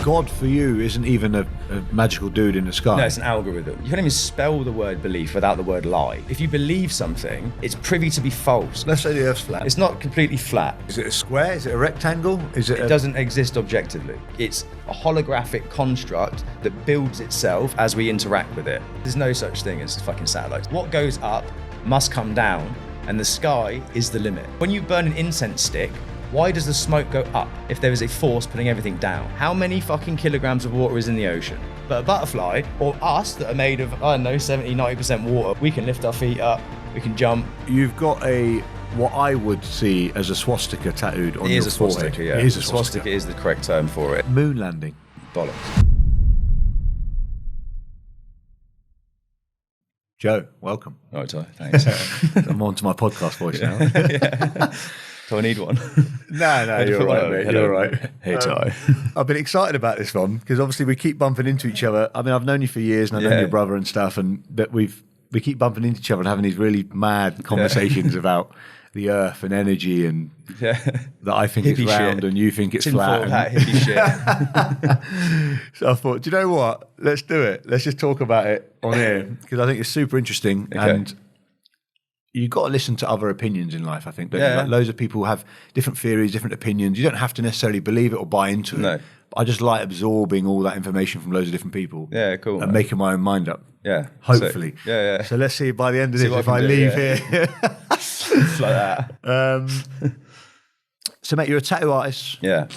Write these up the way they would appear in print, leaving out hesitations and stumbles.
God for you isn't even a magical dude in the sky. No, it's an algorithm. You can't even spell the word belief without the word lie. If you believe something, it's privy to be false. Let's say the Earth's flat. It's not completely flat. Is it a square? Is it a rectangle? It doesn't exist objectively. It's a holographic construct that builds itself as we interact with it. There's no such thing as fucking satellites. What goes up must come down, and the sky is the limit. When you burn an incense stick, why does the smoke go up if there is a force putting everything down? How many fucking kilograms of water is in the ocean? But a butterfly, or us that are made of, I don't know, 70, 90% water, we can lift our feet up, we can jump. You've got what I would see as a swastika tattooed on your forehead. It is a swastika, yeah. It is a swastika is the correct term for it. Moon landing. Bollocks. Joe, welcome. All right, Ty, thanks. I'm on to my podcast voice now. Yeah. Do I need one? No, you're all right, mate. You're all right. Hey, Ty. I've been excited about this one because obviously we keep bumping into each other. I mean, I've known you for years and I've known your brother and stuff, and that we keep bumping into each other and having these really mad conversations about the earth and energy, and that I think hippie it's round shit. and you think it's flat. Hippie shit. So I thought, do you know what? Let's do it. Let's just talk about it on here because I think it's super interesting. Okay. And you've got to listen to other opinions in life, I think. Don't you? Yeah. Like, loads of people have different theories, different opinions. You don't have to necessarily believe it or buy into it. No. But I just like absorbing all that information from loads of different people. Yeah, cool. And making my own mind up. Yeah. Hopefully. So, yeah. So let's see by the end of this what if I I can do, leave yeah. here. It's like that. So, mate, you're a tattoo artist Yeah.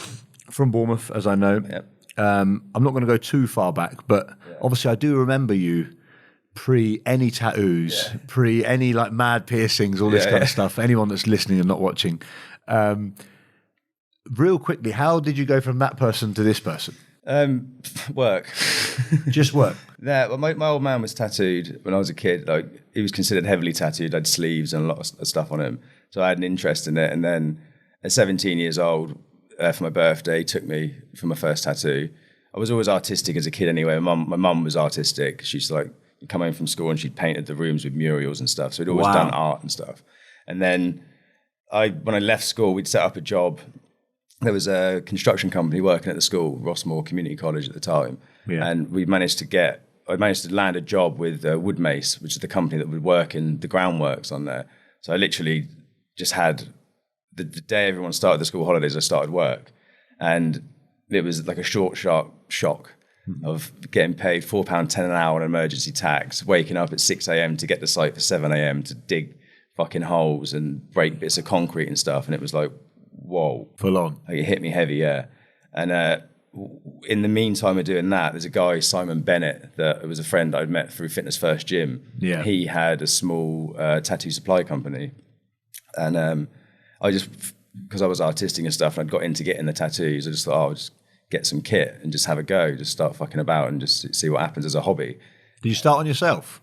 from Bournemouth, as I know. Yep. I'm not going to go too far back, but obviously I do remember you pre any tattoos, pre any like mad piercings, all this kind of stuff. Anyone that's listening and not watching, real quickly, how did you go from that person to this person? Work. Just work. Yeah, well, my old man was tattooed when I was a kid. Like, he was considered heavily tattooed, had sleeves and a lot of stuff on him. So I had an interest in it. And then at 17 years old, for my birthday, he took me for my first tattoo. I was always artistic as a kid anyway. My mum was artistic. She's like, you'd come home from school and she'd painted the rooms with murals and stuff. So we'd always done art and stuff. And then when I left school, we'd set up a job. There was a construction company working at the school, Rossmore Community College at the time. Yeah. And I managed to land a job with Woodmace, which is the company that would work in the groundworks on there. So I literally just had the day everyone started the school holidays, I started work. And it was like a short, sharp shock of getting paid £4.10 an hour on emergency tax, waking up at 6 a.m. to get to site for 7 a.m. to dig fucking holes and break bits of concrete and stuff. And it was like, whoa. Full on. Like, it hit me heavy, yeah. And in the meantime of doing that, there's a guy, Simon Bennett, that was a friend I'd met through Fitness First Gym. Yeah. He had a small tattoo supply company. And I just, because I was artistic and stuff, and I'd got into getting the tattoos, I just thought, I'll just get some kit and just have a go, just start fucking about and just see what happens as a hobby. Did you start on yourself?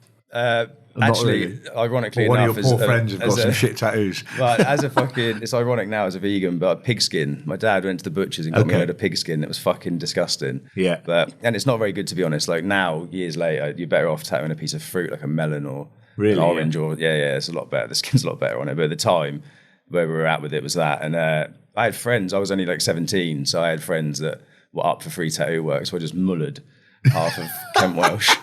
Actually, really. ironically One enough, of your poor friends have got some shit tattoos. Well, it's ironic now as a vegan, but pigskin. My dad went to the butcher's and got me a load of pigskin. It was fucking disgusting. Yeah. And it's not very good, to be honest. Like, now, years later, you're better off tattooing a piece of fruit like a melon or an orange or it's a lot better. The skin's a lot better on it. But at the time where we were at with it was that. And I had friends. I was only like 17, so I had friends that were up for free tattoo work. So I just mullered half of Kent Welsh.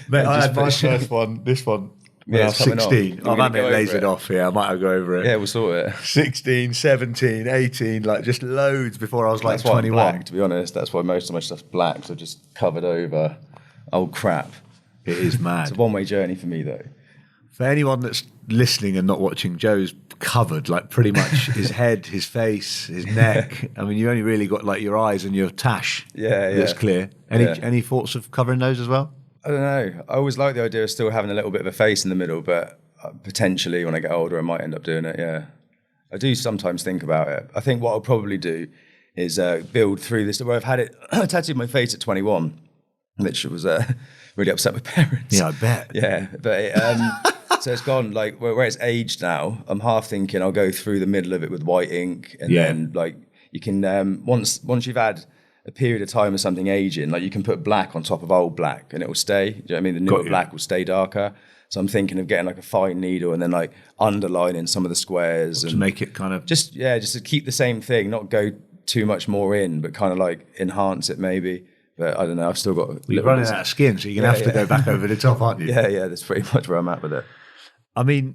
Mate, I had my first one, this one, when I was 16. I've had it lasered off here. I might have go over it. Yeah, we'll sort it. 16, 17, 18, like just loads before I was like That's why 21. I'm black, to be honest. That's why most of my stuff's black. So just covered over old crap. It is mad. It's a one-way journey for me, though. For anyone that's listening and not watching, Joe's covered, like pretty much his head, his face, his neck. I mean, you only really got like your eyes and your tash. Yeah. That's clear. Any thoughts of covering those as well? I don't know. I always like the idea of still having a little bit of a face in the middle, but potentially when I get older, I might end up doing it, yeah. I do sometimes think about it. I think what I'll probably do is build through this, where I've had it tattooed my face at 21, which was really upset my parents. Yeah, I bet. Yeah, but so it's gone, like, where it's aged now, I'm half thinking I'll go through the middle of it with white ink, and then, like, you can, once you've had a period of time of something aging, like, you can put black on top of old black and it will stay. Do you know what I mean? The newer black will stay darker. So I'm thinking of getting like a fine needle and then like underlining some of the squares. To make it kind of... Just to keep the same thing, not go too much more in, but kind of like enhance it maybe. But I don't know. I've still got. You're running out of skin, so you're gonna have to go back over the top, aren't you? Yeah. That's pretty much where I'm at with it. I mean,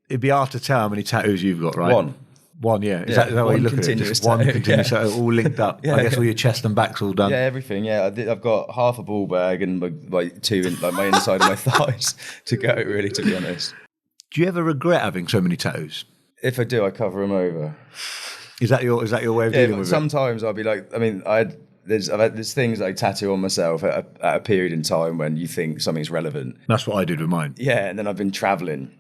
it'd be hard to tell how many tattoos you've got, right? One, yeah. Is that what you look at it? Just one continuous tattoo, all linked up. I guess all your chest and back's all done. Yeah, everything. Yeah, I've got half a ball bag and my inside of my thighs to go. Really, to be honest. Do you ever regret having so many tattoos? If I do, I cover them over. Is that your way of dealing with it? Sometimes I'll be like, I mean, there's things I tattoo on myself at a period in time when you think something's relevant. That's what I did with mine. Yeah, and then I've been traveling,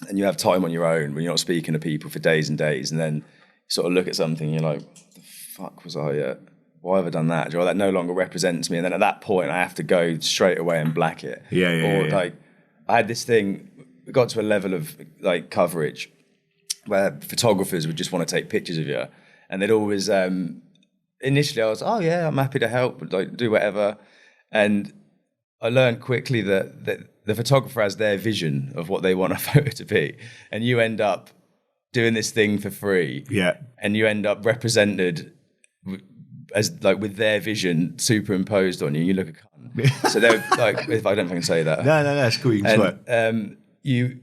and you have time on your own when you're not speaking to people for days and days, and then you sort of look at something and you're like, what the fuck was I at? Why have I done that? Or that no longer represents me. And then at that point, I have to go straight away and black it. Like, I had this thing, it got to a level of like coverage where photographers would just want to take pictures of you. And they'd always, initially I was, oh yeah, I'm happy to help, like do whatever. And I learned quickly that the photographer has their vision of what they want a photo to be. And you end up doing this thing for free. Yeah. And you end up represented as like with their vision superimposed on you. You look a cunt. So they're like, if I don't think I can say that. No, it's cool. You can swear.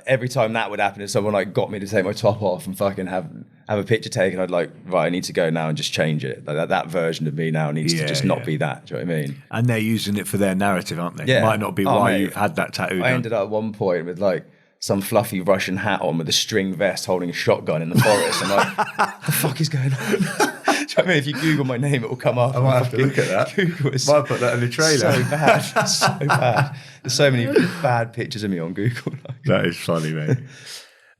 Every time that would happen, if someone like got me to take my top off and fucking have a picture taken, I'd like, right, I need to go now and just change it. Like that version of me now needs to just not be that. Do you know what I mean? And they're using it for their narrative, aren't they? Yeah. It might not be why you've had that tattoo. I ended up at one point with like some fluffy Russian hat on with a string vest holding a shotgun in the forest. I'm like, what the fuck is going on? Do you know what I mean? If you Google my name, it will come up. I might have to look at that. Might put that in the trailer. So bad. So bad. There's so many bad pictures of me on Google. That is funny, mate.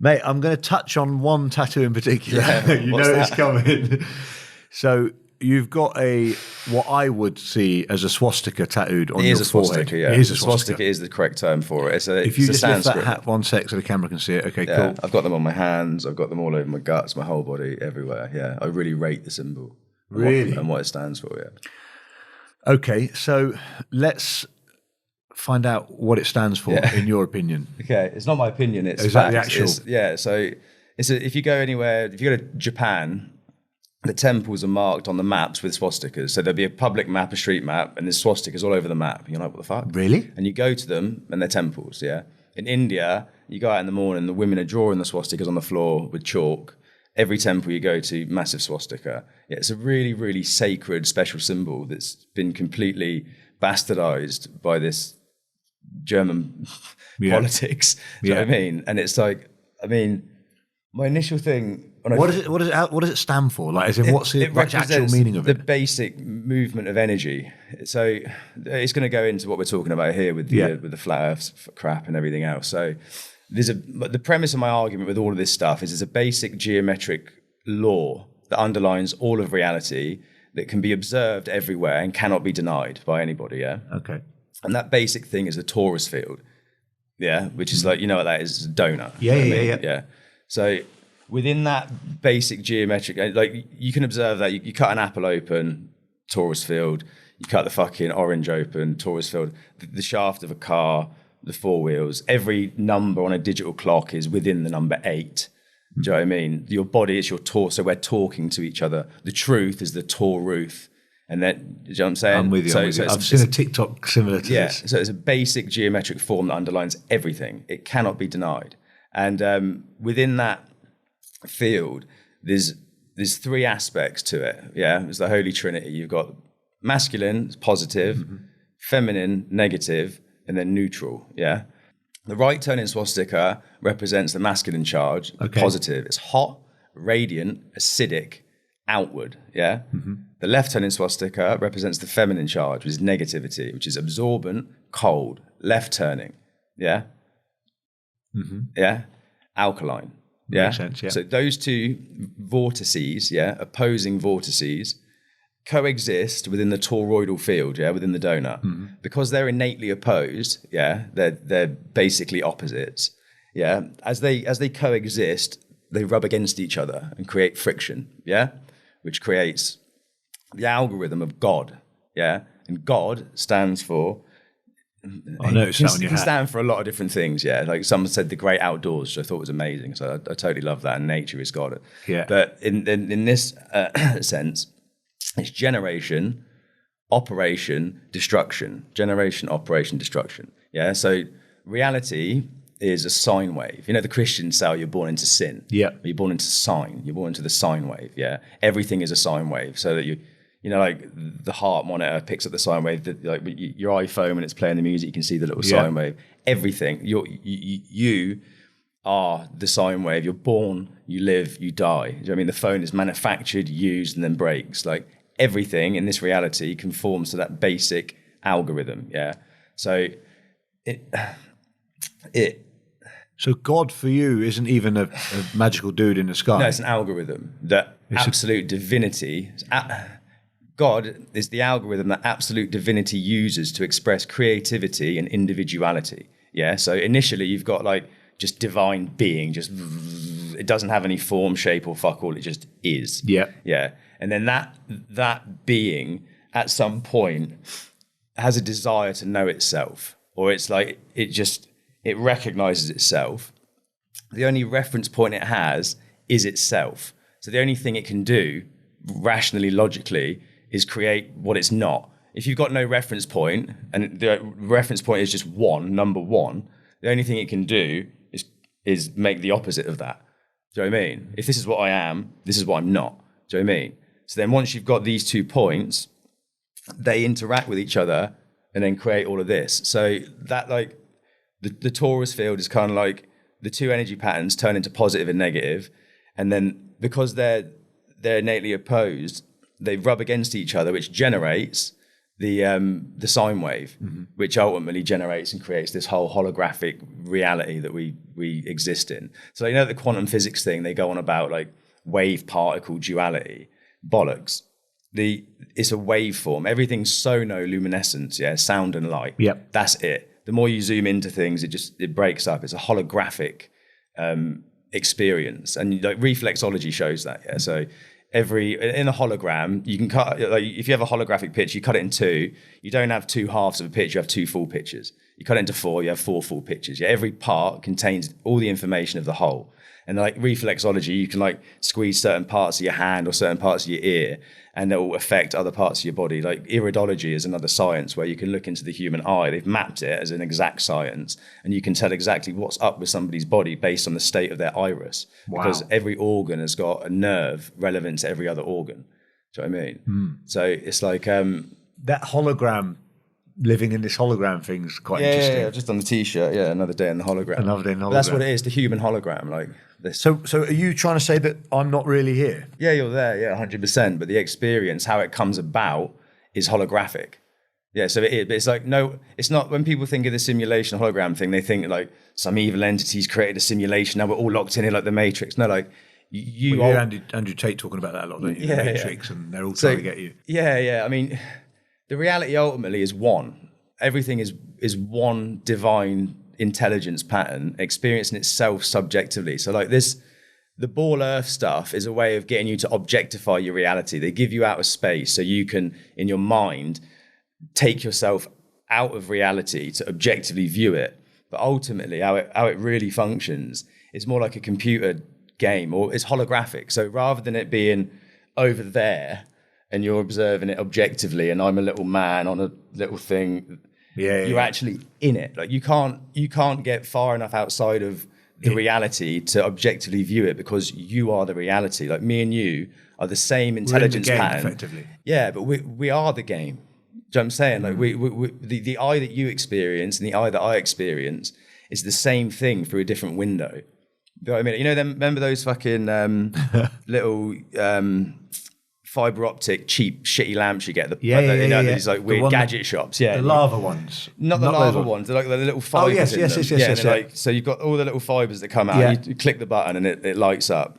Mate, I'm going to touch on one tattoo in particular. Yeah, you know it's coming. So you've got what I would see as a swastika tattooed on your forehead. Swastika, yeah. It is a swastika. Swastika is the correct term for it. If you just lift that hat one sec so the camera can see it. Okay, cool. I've got them on my hands. I've got them all over my guts, my whole body, everywhere. Yeah, I really rate the symbol. Really? And what it stands for, yeah. Okay, so let's find out what it stands for in your opinion. Okay, it's not my opinion. It's is that the actual? So if you go anywhere, if you go to Japan, the temples are marked on the maps with swastikas. So there'll be a public map, a street map, and there's swastikas all over the map. You're like, what the fuck? Really? And you go to them, and they're temples, yeah? In India, you go out in the morning, the women are drawing the swastikas on the floor with chalk. Every temple you go to, massive swastika. Yeah, it's a really, really sacred, special symbol that's been completely bastardized by this German politics. Do you know what I mean? And it's like, I mean, my initial thing... What does it stand for? Like, as in, what's the actual meaning of it? The basic movement of energy. So it's going to go into what we're talking about here with the flat Earth crap and everything else. So the premise of my argument with all of this stuff is there's a basic geometric law that underlines all of reality that can be observed everywhere and cannot be denied by anybody. Yeah. Okay. And that basic thing is the Torus Field. Yeah, which is like, you know what that is? It's a donut. Yeah. So within that basic geometric, like you can observe that you cut an apple open, Torus Field. You cut the fucking orange open, Torus Field. The shaft of a car, the four wheels. Every number on a digital clock is within the number 8. Do you know what I mean? Your body is your torso. We're talking to each other. The truth is the Toruth. And then, you know what I'm saying? I'm with you. I've seen a TikTok similar to this. So it's a basic geometric form that underlines everything. It cannot be denied. And within that field, there's 3 aspects to it. Yeah, there's the Holy Trinity. You've got masculine, positive, feminine, negative, and then neutral. Yeah. The right turning swastika represents the masculine charge, positive. It's hot, radiant, acidic, outward. Yeah. The left turning swastika represents the feminine charge, which is negativity, which is absorbent, cold, left turning. Yeah. Yeah. Alkaline. Yeah. Makes sense, yeah. So those 2 vortices, opposing vortices, coexist within the toroidal field, within the donut. Because they're innately opposed, they're basically opposites. Yeah. As they coexist, they rub against each other and create friction, which creates the algorithm of God, And God stands for I noticed that on your can hat. stand for a lot of different things. Yeah, like someone said, the great outdoors, which I thought was amazing. So I totally love that. And nature is God. Yeah. But in this sense, it's generation, operation, destruction. Generation, operation, destruction. Yeah. So reality is a sine wave. You know, the Christians say you're born into sin. Yeah. You're born into sine. You're born into the sine wave. Yeah. Everything is a sine wave. So that you know, like the heart monitor picks up the sine wave. Like your iPhone, when it's playing the music, you can see the little sine wave. Everything. You are the sine wave. You're born, you live, you die. Do you know what I mean? The phone is manufactured, used, and then breaks. Like everything in this reality conforms to that basic algorithm. Yeah. So So God for you isn't even a magical dude in the sky. No, it's an algorithm that absolute divinity. God is the algorithm that absolute divinity uses to express creativity and individuality. Yeah. So initially you've got like just divine being, just it doesn't have any form, shape, or fuck all. It just is. Yeah. Yeah. And then that being at some point has a desire to know itself, or it's like it recognizes itself. The only reference point it has is itself. So the only thing it can do rationally, logically, is create what it's not. If you've got no reference point, and the reference point is just number one, the only thing it can do is make the opposite of that. Do you know what I mean? If this is what I am, this is what I'm not. Do you know what I mean? So then once you've got these 2 points, they interact with each other and then create all of this. So that like the Torus field is kind of like the 2 energy patterns turn into positive and negative, and then because they're innately opposed, they rub against each other, which generates the sine wave, which ultimately generates and creates this whole holographic reality that we exist in. So you know the quantum physics thing, they go on about like wave particle duality. Bollocks. It's a waveform. Everything's sonoluminescence, yeah, sound and light. Yep. That's it. The more you zoom into things, it breaks up. It's a holographic experience, and like reflexology shows that. Yeah, so in a hologram, you can cut, like if you have a holographic picture, you cut it in 2. You don't have 2 halves of a picture, you have 2 full pictures. You cut it into 4, you have 4 full pictures. Yeah, every part contains all the information of the whole. And like reflexology, you can like squeeze certain parts of your hand or certain parts of your ear, and that will affect other parts of your body. Like iridology is another science where you can look into the human eye. They've mapped it as an exact science, and you can tell exactly what's up with somebody's body based on the state of their iris. Wow. Because every organ has got a nerve relevant to every other organ. Do you know what I mean? So it's like that hologram, living in this hologram thing's quite interesting. Yeah, just on the t-shirt. Yeah, another day in the hologram. Another day in the hologram. But that's what it is, the human hologram. Like this. So are you trying to say that I'm not really here? Yeah, you're there. Yeah, 100%. But the experience, how it comes about, is holographic. Yeah, so it's like, no, it's not, when people think of the simulation hologram thing, they think like some evil entities created a simulation. Now we're all locked in here like the Matrix. No, like you hear Andrew Tate talking about that a lot, don't you? The Matrix, and they're all trying to get you. Yeah. I mean, the reality ultimately is one. Everything is one divine intelligence pattern experiencing itself subjectively. So like the Ball Earth stuff is a way of getting you to objectify your reality. They give you outer space so you can, in your mind, take yourself out of reality to objectively view it. But ultimately, how it really functions is more like a computer game, or it's holographic. So rather than it being over there and you're observing it objectively, and I'm a little man on a little thing, you're actually in it. Like you can't get far enough outside of the reality to objectively view it, because you are the reality. Like me and you are the same intelligence pattern. Effectively. Yeah, but we are the game. Do you know what I'm saying? Like the eye that you experience and the eye that I experience is the same thing through a different window. You know what I mean? You know, remember those fucking little fiber optic, cheap, shitty lamps you get? These like weird gadget shops. Yeah, the lava ones. Not the lava ones. They're like the little fibers. Yes. Like, so you've got all the little fibers that come out. Yeah. You click the button and it lights up.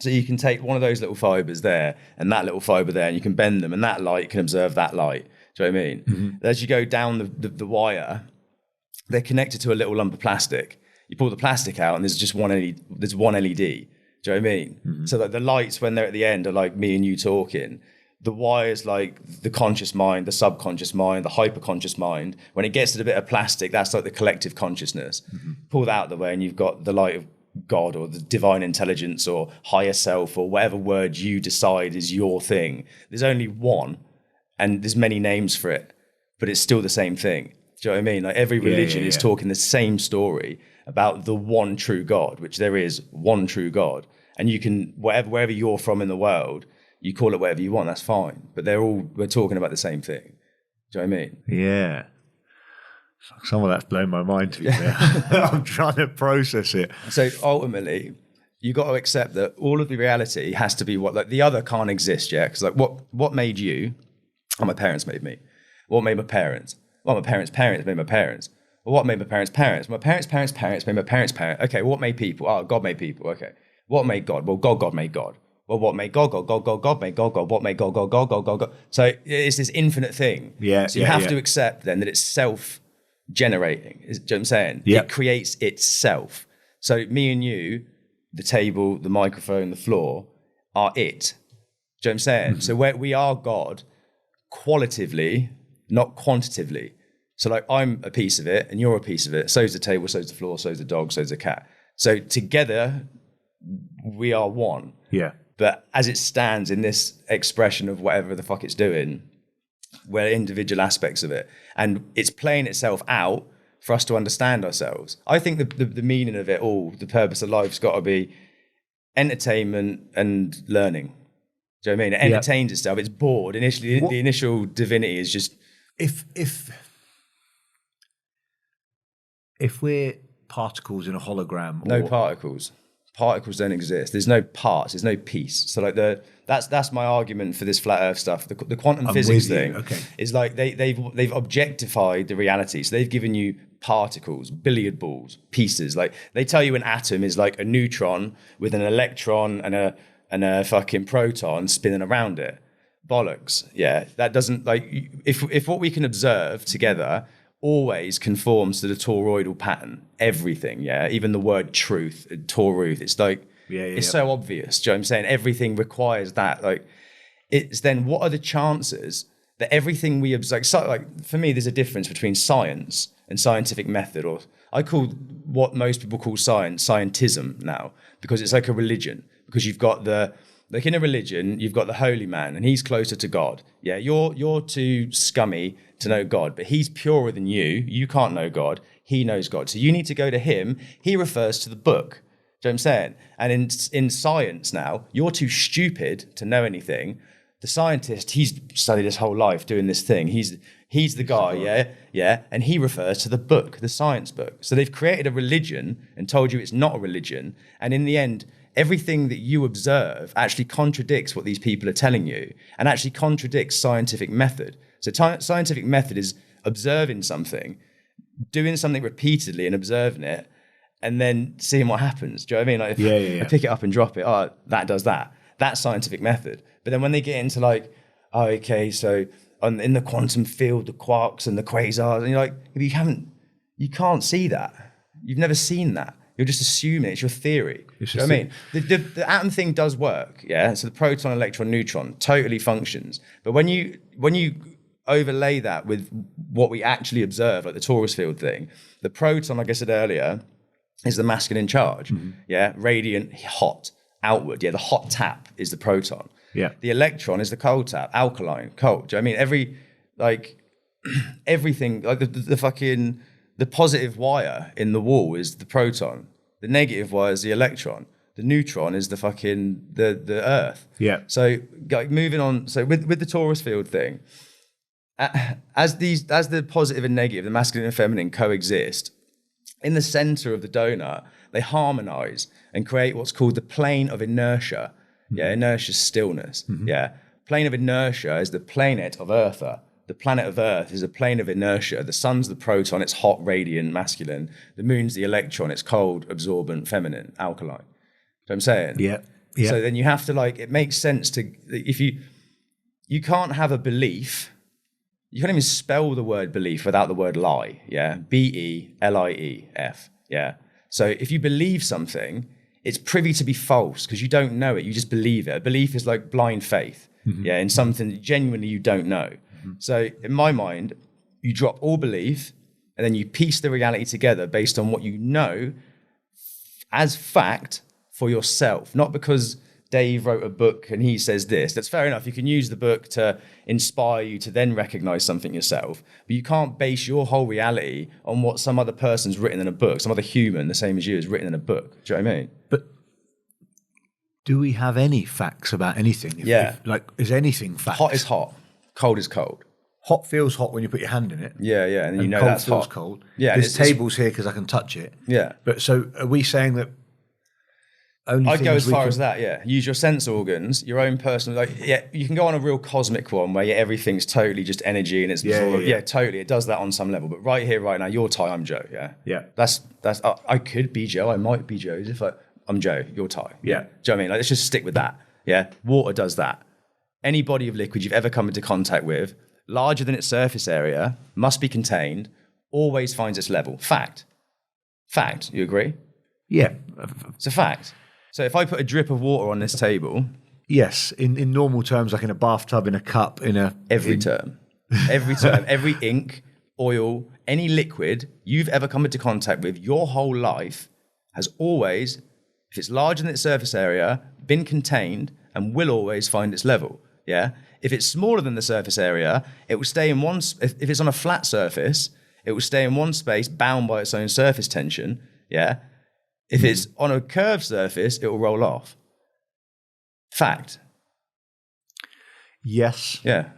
So you can take one of those little fibers there and that little fiber there, and you can bend them, and that light can observe that light. Do you know what I mean? Mm-hmm. As you go down the wire, they're connected to a little lump of plastic. You pull the plastic out, and there's just one LED. There's one LED. Do you know what I mean? Mm-hmm. So that the lights, when they're at the end, are like me and you talking. The Y is like the conscious mind, the subconscious mind, the hyperconscious mind. When it gets to the bit of plastic, that's like the collective consciousness. Pull that out of the way and you've got the light of God or the divine intelligence or higher self or whatever word you decide is your thing. There's only one and there's many names for it, but it's still the same thing. Do you know what I mean? Like every religion is talking the same story about the one true God, which there is one true God. And you can, wherever you're from in the world, you call it whatever you want, that's fine. But we're talking about the same thing. Do you know what I mean? Yeah. Some of that's blown my mind, to be fair. I'm trying to process it. So ultimately, you got to accept that all of the reality has to be what, like the other can't exist, yeah? Because like what made you? Oh, my parents made me. What made my parents? Well, my parents' parents made my parents. Well, what made my parents' parents? My parents' parents' parents made my parents' parents. Okay, what made people? Oh, God made people. Okay. What made God? Well, God made God. Well, what made God? God made God. What made God? God. So it's this infinite thing. Yeah. So you have to accept then that it's self-generating. Do you know what I'm saying? Yeah. It creates itself. So me and you, the table, the microphone, the floor, are it. Do you know what I'm saying? Mm-hmm. So we are God qualitatively, not quantitatively. So like I'm a piece of it and you're a piece of it. So's the table, so's the floor, so's the dog, so's the cat. So together we are one. Yeah. But as it stands in this expression of whatever the fuck it's doing, we're individual aspects of it. And it's playing itself out for us to understand ourselves. I think the meaning of it all, the purpose of life's got to be entertainment and learning. Do you know what I mean? It entertains itself. It's bored. Initially, the initial divinity is just... If we're particles in a hologram... No particles. Particles don't exist. There's no parts. There's no piece. So like that's my argument for this flat Earth stuff. The quantum physics thing is like they've objectified the reality. So they've given you particles, billiard balls, pieces. Like they tell you an atom is like a neutron with an electron and a fucking proton spinning around it. Bollocks. Yeah, that doesn't like if what we can observe together always conforms to the toroidal pattern. Everything, yeah. Even the word truth, Toruth, it's like, it's so obvious. Do you know what I'm saying? Everything requires that. Like, it's then what are the chances that everything we observe, like for me, there's a difference between science and scientific method, or I call what most people call science, scientism now, because it's like a religion, because you've got like in a religion, you've got the holy man and he's closer to God. Yeah, you're too scummy to know God, but he's purer than you. You can't know God. He knows God. So you need to go to him. He refers to the book. Do you know what I'm saying? And in science now, you're too stupid to know anything. The scientist, he's studied his whole life doing this thing. He's the guy, yeah. And he refers to the book, the science book. So they've created a religion and told you it's not a religion. And in the end, everything that you observe actually contradicts what these people are telling you and actually contradicts scientific method. So scientific method is observing something, doing something repeatedly and observing it, and then seeing what happens. Do you know what I mean? Like if I pick it up and drop it, that does that. That's scientific method. But then when they get into like, so in the quantum field, the quarks and the quasars, and you're like, you can't see that. You've never seen that. You're just assuming it's your theory. You know what I mean? The atom thing does work, yeah? So the proton, electron, neutron totally functions. But when you overlay that with what we actually observe, like the Torus Field thing, the proton, like I said earlier, is the masculine charge, yeah? Radiant, hot, outward, yeah? The hot tap is the proton. Yeah. The electron is the cold tap, alkaline, cold. Do you know what I mean? Everything, like the positive wire in the wall is the proton. The negative wire is the electron. The neutron is the earth. Yeah. So like moving on. So with the Torus Field thing, as the positive and negative, the masculine and feminine coexist, in the center of the donut, they harmonize and create what's called the plane of inertia. Yeah, inertia is stillness. Yeah. Plane of inertia is the planet of Eartha. The planet of Earth is a plane of inertia. The sun's the proton, it's hot, radiant, masculine. The moon's the electron, it's cold, absorbent, feminine, alkaline. You know what I'm saying? Yeah. So then you have to it makes sense to, if you can't have a belief, you can't even spell the word belief without the word lie, yeah? B-E-L-I-E-F, yeah? So if you believe something, it's privy to be false because you don't know it, you just believe it. A belief is like blind faith. yeah, in something that genuinely you don't know. So in my mind, you drop all belief and then you piece the reality together based on what you know as fact for yourself, not because Dave wrote a book and he says this. That's fair enough. You can use the book to inspire you to then recognize something yourself, but you can't base your whole reality on what some other person's written in a book, some other human, the same as you, has written in a book. Do you know what I mean? But do we have any facts about anything? Is anything fact? Hot is hot, cold is cold. Hot feels hot when you put your hand in it. Yeah, yeah, and you know cold that's feels hot. cold. Yeah, this table's here because I can touch it. Yeah. But so are we saying that only I'd go as far can... as that, yeah. Use your sense organs, your own personal, you can go on a real cosmic one where everything's totally just energy and it's totally. It does that on some level. But right here, right now, you're Ty, I'm Joe, yeah? Yeah. That's I could be Joe, I might be Joe. I'm Joe, you're Ty. Yeah. Do you know what I mean? Like, let's just stick with that, yeah? Water does that. Any body of liquid you've ever come into contact with, larger than its surface area, must be contained, always finds its level. Fact. You agree? Yeah. It's a fact. So if I put a drip of water on this table... Yes, in normal terms, like in a bathtub, in a cup, Every term, every ink, oil, any liquid you've ever come into contact with your whole life has always, if it's larger than its surface area, been contained and will always find its level, yeah? If it's smaller than the surface area, it will stay in one... If it's on a flat surface, it will stay in one space bound by its own surface tension, yeah? If it's on a curved surface, it will roll off. Fact. Yes. Yeah.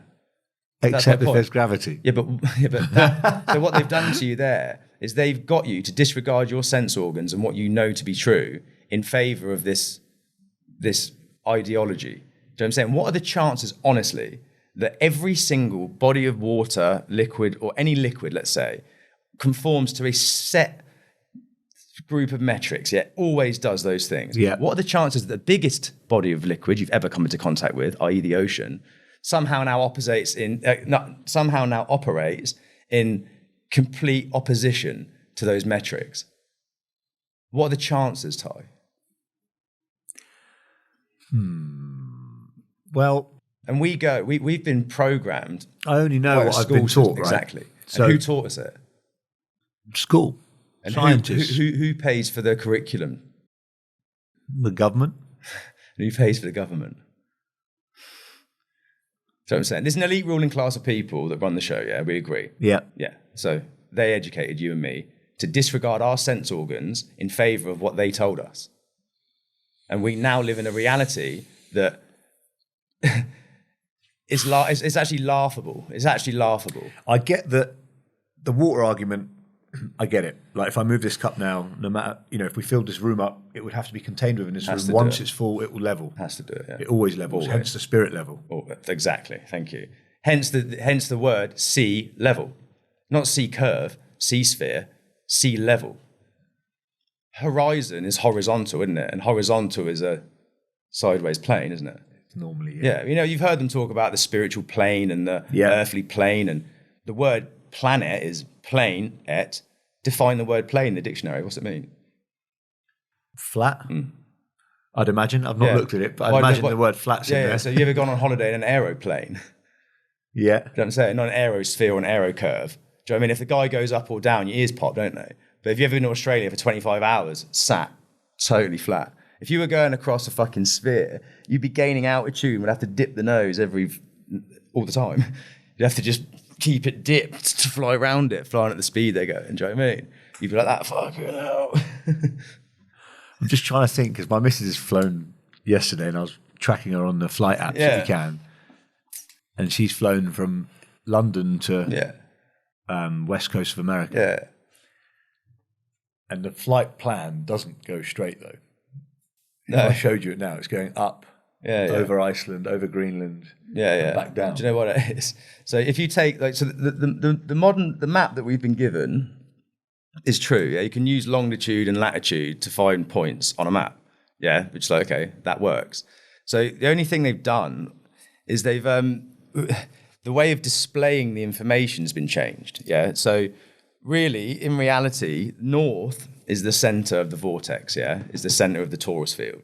Except if there's gravity. Yeah, but so what they've done to you there is they've got you to disregard your sense organs and what you know to be true in favor of this ideology. Do you know what I'm saying? What are the chances, honestly, that every single body of water, liquid, or any liquid, let's say, conforms to a set group of metrics, always does those things. Yeah. What are the chances that the biggest body of liquid you've ever come into contact with, i.e. the ocean, somehow now operates in complete opposition to those metrics? What are the chances, Ty? Well... And we've been programmed... I only know what I've been taught, right? Exactly. So, and who taught us it? School. And scientists. Who pays for the curriculum? The government. And who pays for the government? So I'm saying there's an elite ruling class of people that run the show, yeah? We agree. Yeah. Yeah. So they educated you and me to disregard our sense organs in favor of what they told us. And we now live in a reality that it's actually laughable. It's actually laughable. I get that the water argument... I get it. Like if I move this cup now, no matter, if we filled this room up, it would have to be contained within this room. Once it's full, it will level. Has to do it, yeah. It always levels, hence the spirit level. Oh, exactly, thank you. Hence the word sea level. Not sea curve, sea sphere, sea level. Horizon is horizontal, isn't it? And horizontal is a sideways plane, isn't it? Normally, yeah. You've heard them talk about the spiritual plane and the earthly plane, and the word planet is plane et. Define the word plane in the dictionary. What's it mean? Flat. I'd imagine. I've not looked at it, but I'd imagine the word flat's in there. Yeah, so you ever gone on holiday in an aeroplane? Yeah. Do you know what I'm saying? Not an aerosphere or an aerocurve. Do you know what I mean? If the guy goes up or down, your ears pop, don't they? But if you've ever been to Australia for 25 hours, sat, totally flat. If you were going across a fucking sphere, you'd be gaining altitude and would have to dip the nose all the time. You'd have to just keep it dipped to fly around it, flying at the speed they go. Do you know what I mean? You'd be like, that fucking hell. I'm just trying to think, because my missus has flown yesterday and I was tracking her on the flight apps if you can. And she's flown from London to West Coast of America. Yeah. And the flight plan doesn't go straight, though. No. If I showed you it now, it's going up, over Iceland, over Greenland, and back down. Do you know what it is? So if you take, the map that we've been given is true. Yeah, you can use longitude and latitude to find points on a map. Yeah, which is like, okay, that works. So the only thing they've done is they've the way of displaying the information has been changed. Yeah, so really, in reality, north is the center of the vortex. Yeah, is the center of the Torus Field,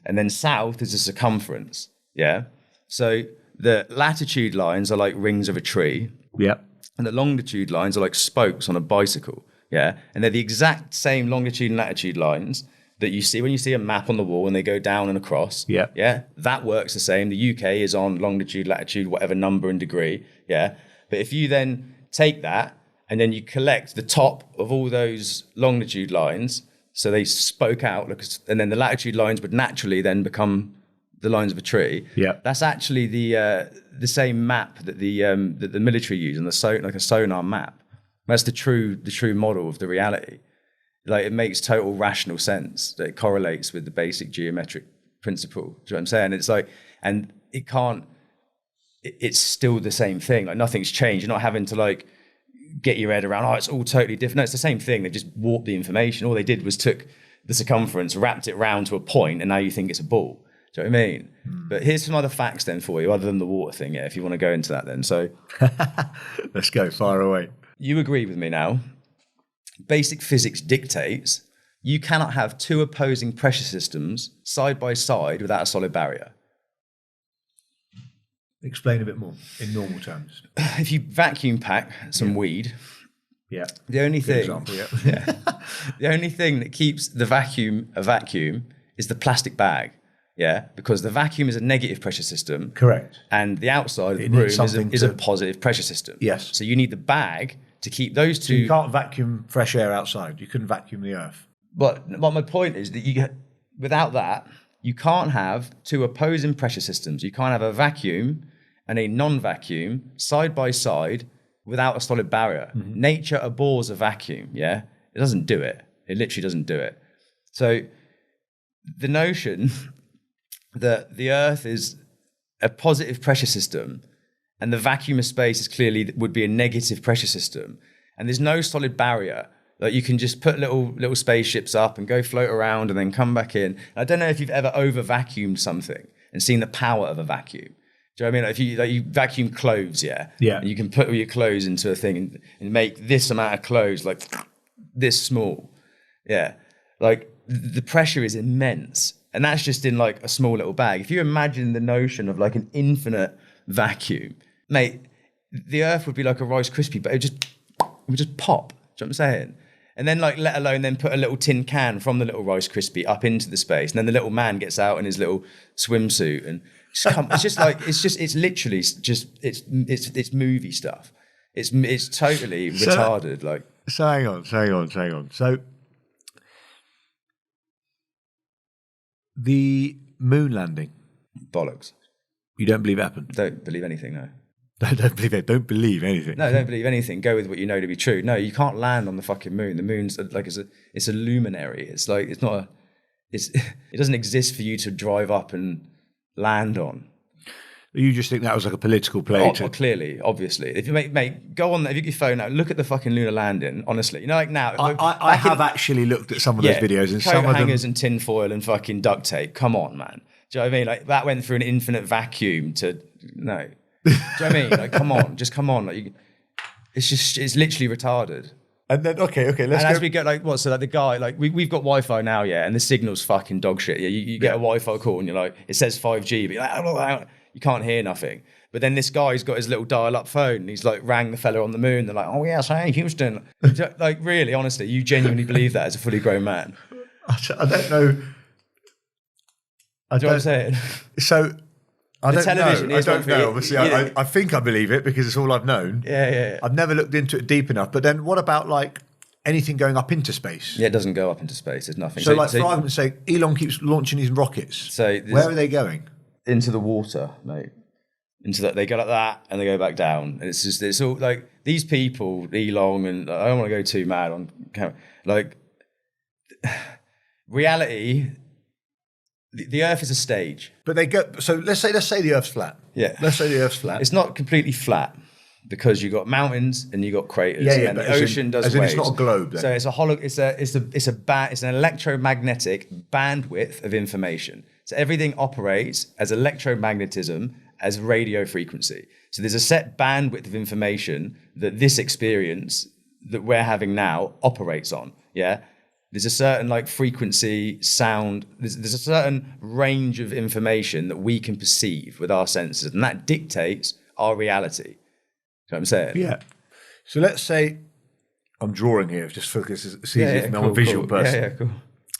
and then south is the circumference. Yeah, so the latitude lines are like rings of a tree. Yeah. And the longitude lines are like spokes on a bicycle. Yeah. And they're the exact same longitude and latitude lines that you see when you see a map on the wall and they go down and across. Yeah. Yeah. That works the same. The UK is on longitude, latitude, whatever number and degree. Yeah. But if you then take that and then you collect the top of all those longitude lines, so they spoke out, and then the latitude lines would naturally then become the lines of a tree. Yeah. That's actually the same map that the military use, and like a sonar map. That's the true model of the reality. Like, it makes total rational sense that it correlates with the basic geometric principle. Do you know what I'm saying? It's like, and it can't. It's still the same thing. Like, nothing's changed. You're not having to like get your head around, it's all totally different. No, it's the same thing. They just warped the information. All they did was took the circumference, wrapped it round to a point, and now you think it's a ball. Do you know what I mean? But here's some other facts then for you, other than the water thing, if you want to go into that then. So let's go, far away. You agree with me now. Basic physics dictates you cannot have two opposing pressure systems side by side without a solid barrier. Explain a bit more in normal terms. If you vacuum pack some weed, the only thing, the only thing that keeps the vacuum a vacuum is the plastic bag. Yeah, because the vacuum is a negative pressure system. Correct. And the outside of the room is a positive pressure system. Yes. So you need the bag to keep those two. So you can't vacuum fresh air outside. You couldn't vacuum the earth. But my point is that without that, you can't have two opposing pressure systems. You can't have a vacuum and a non-vacuum side by side without a solid barrier. Mm-hmm. Nature abhors a vacuum, yeah? It doesn't do it. It literally doesn't do it. So the notion that the Earth is a positive pressure system and the vacuum of space is clearly would be a negative pressure system, and there's no solid barrier. Like, you can just put little spaceships up and go float around and then come back in. I don't know if you've ever over vacuumed something and seen the power of a vacuum. Do you know what I mean? Like, if you vacuum clothes, yeah? And you can put all your clothes into a thing and make this amount of clothes like this small. Yeah. Like, the pressure is immense. And that's just in like a small little bag. If you imagine the notion of like an infinite vacuum, mate, the Earth would be like a Rice Krispie, but it would just pop. Do you know what I'm saying? And then, like, let alone then put a little tin can from the little Rice Krispie up into the space. And then the little man gets out in his little swimsuit and it's movie stuff. It's totally retarded. Like, so hang on. So the moon landing, bollocks. You don't believe it happened? Don't believe anything, no. Don't believe it. Don't believe anything. No, don't believe anything. Go with what you know to be true. No, you can't land on the fucking moon. The moon's like it's a luminary. It's like it doesn't exist for you to drive up and land on. You just think that was like a political play? Clearly, obviously. If you go on there, if you get your phone out, look at the fucking lunar landing. Honestly, you know, like now. I have actually looked at some of those videos, and some of them hangers and tinfoil and fucking duct tape. Come on, man. Do you know what I mean? Like, that went through an infinite vacuum to no. Do you know what I mean? Like, come on. Like, it's literally retarded. And then okay, let's go. As we get the guy, like, we've got Wi-Fi now, yeah, and the signal's fucking dog shit. Yeah, you get a Wi-Fi call and you're like, it says 5G, but you're like, you can't hear nothing. But then this guy's got his little dial-up phone and he's like rang the fella on the moon. They're like, oh yes, hey Houston. Like, really, honestly, you genuinely believe that as a fully grown man? I don't know. Do you know what I'm saying? So I don't know. Obviously, yeah. I think I believe it because it's all I've known. Yeah. I've never looked into it deep enough. But then what about like anything going up into space? Yeah, it doesn't go up into space. There's nothing. So for argument's sake, Elon keeps launching his rockets. So where are they going? Into the water, mate. They go like that and they go back down. And it's all like these people, Elon, and I don't want to go too mad on camera. Like, reality. The Earth is a stage. But they go. So let's say the Earth's flat. Yeah. Let's say the Earth's flat. It's not completely flat because you got mountains and you got craters. Yeah. And the ocean does waves. It's not a globe. Then. So it's an electromagnetic bandwidth of information. So everything operates as electromagnetism, as radio frequency. So there's a set bandwidth of information that this experience that we're having now operates on. Yeah. There's a certain like frequency, sound. There's a certain range of information that we can perceive with our senses, and that dictates our reality. You know what I'm saying? Yeah. So let's say I'm drawing here, just focus. It's easier if I'm a visual person. Yeah, cool.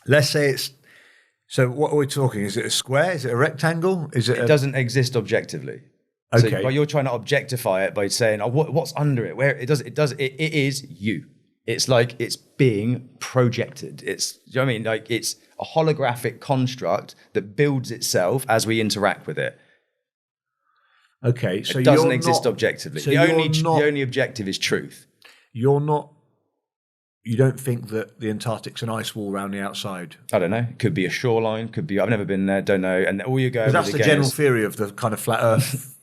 Let's say it's. So what are we talking? Is it a square? Is it a rectangle? It doesn't exist objectively. Okay. So you're trying to objectify it by saying, "Oh, what's under it? Where it does? It is you. It's like it's being projected. It's, you know what I mean? Like it's a holographic construct that builds itself as we interact with it. Okay, so it doesn't exist objectively. So the only objective is truth. You're not. You don't think that the Antarctic's an ice wall around the outside? I don't know. Could be a shoreline. Could be. I've never been there. Don't know. And all you go. That's the general theory of the kind of flat Earth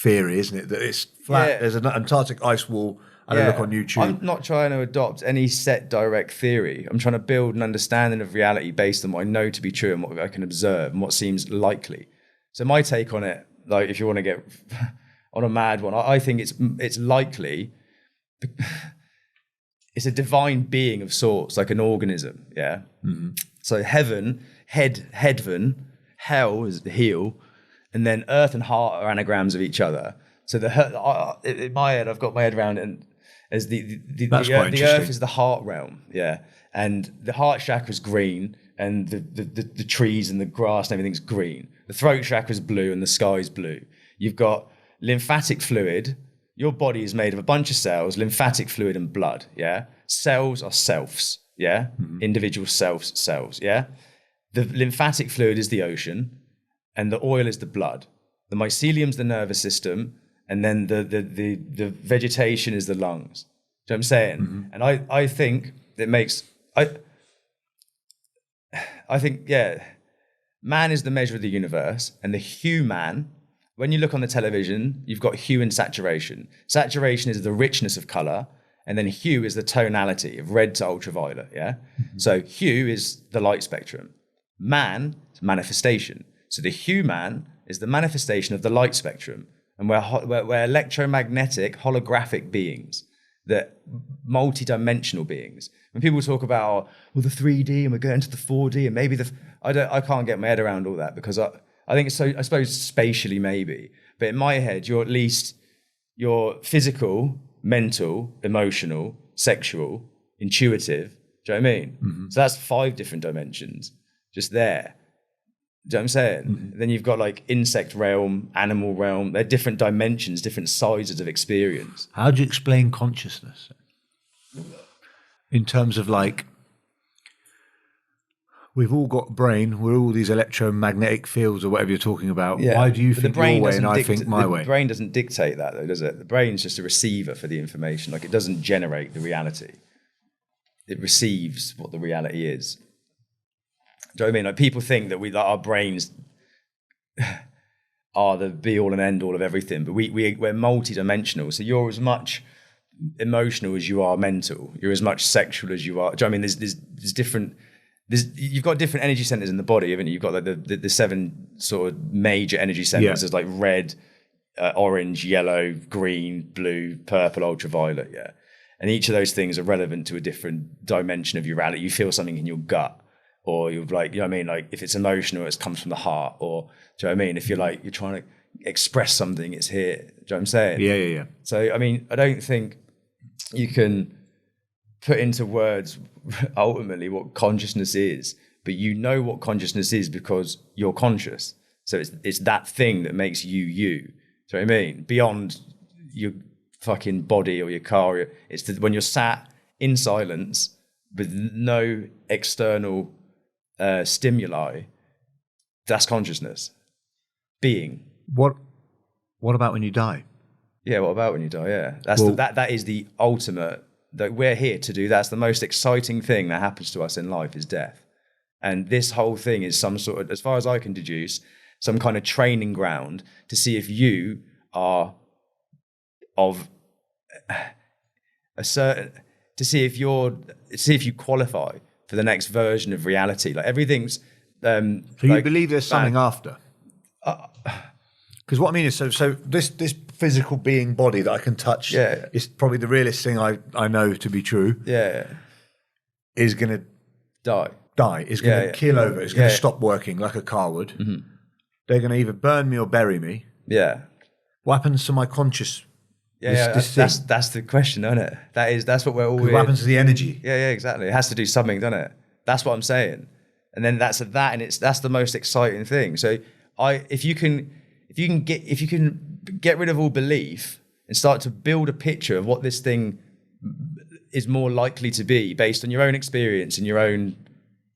theory, isn't it? That it's flat. Yeah. There's an Antarctic ice wall. I look on YouTube. I'm not trying to adopt any set direct theory. I'm trying to build an understanding of reality based on what I know to be true and what I can observe and what seems likely. So my take on it, like if you want to get on a mad one, I think it's likely. It's a divine being of sorts, like an organism. Yeah. Mm-hmm. So heaven, headven, hell is the heel, and then earth and heart are anagrams of each other. So in my head, I've got my head around it, and as the earth is the heart realm, yeah, and the heart chakra is green, and the trees and the grass and everything's green. The throat chakra is blue, and the sky is blue. You've got lymphatic fluid. Your body is made of a bunch of cells, lymphatic fluid and blood, yeah. Cells are selves, yeah, individual cells, yeah. The lymphatic fluid is the ocean, and the oil is the blood. The mycelium's the nervous system. And then the vegetation is the lungs. Do you know what I'm saying? Mm-hmm. And I think it makes I think, yeah, man is the measure of the universe, and the hue man, when you look on the television, you've got hue and saturation. Saturation is the richness of color, and then hue is the tonality of red to ultraviolet, yeah? Mm-hmm. So hue is the light spectrum. Man is manifestation. So the hue man is the manifestation of the light spectrum. And we're electromagnetic, holographic beings, that multi-dimensional beings. When people talk about, the 3D and we're going to the 4D and maybe I can't get my head around all that, because I think it's so, I suppose spatially maybe, but in my head, you're physical, mental, emotional, sexual, intuitive. Do you know what I mean? Mm-hmm. So that's 5 different dimensions just there. Do you know what I'm saying? Mm-hmm. Then you've got like insect realm, animal realm. They're different dimensions, different sizes of experience. How do you explain consciousness? In terms of like, we've all got a brain, we're all these electromagnetic fields or whatever you're talking about. Yeah. Why do you think your way and I think my way? The brain doesn't dictate that though, does it? The brain's just a receiver for the information. Like it doesn't generate the reality. It receives what the reality is. Do you know what I mean? Like people think that our brains are the be all and end all of everything, but we're multi-dimensional. So you're as much emotional as you are mental. You're as much sexual as you are. Do you know what I mean? There's different. You've got different energy centers in the body, haven't you? You've got like the 7 sort of major energy centers. Yeah. There's like red, orange, yellow, green, blue, purple, ultraviolet. Yeah, and each of those things are relevant to a different dimension of your reality. You feel something in your gut. Or you're like, you know what I mean? Like if it's emotional, it comes from the heart. Or do you know what I mean? If you're like, you're trying to express something, it's here. Do you know what I'm saying? Yeah. So, I mean, I don't think you can put into words ultimately what consciousness is, but you know what consciousness is because you're conscious. So it's that thing that makes you you. Do you know what I mean? Beyond your fucking body or your car. It's when you're sat in silence with no external stimuli, that's consciousness. Being. What about when you die? Yeah, what about when you die? Yeah. That is the ultimate that we're here to do. That's the most exciting thing that happens to us in life is death. And this whole thing is some sort of, as far as I can deduce, some kind of training ground to see if you are of a certain, to see if you qualify for the next version of reality. Like everything's. So you believe there's something after? Because what I mean is, so this physical being body that I can touch is probably the realest thing I know to be true. Yeah. Is going to Die. It's going to kill over. It's going to stop working like a car would. Mm-hmm. They're going to either burn me or bury me. Yeah. What happens to my conscious? That's the question, isn't it? That's what we're all. What happens to the energy? Yeah, exactly. It has to do something, doesn't it? That's what I'm saying. And then that's the most exciting thing. So if you can get rid of all belief and start to build a picture of what this thing is more likely to be based on your own experience and your own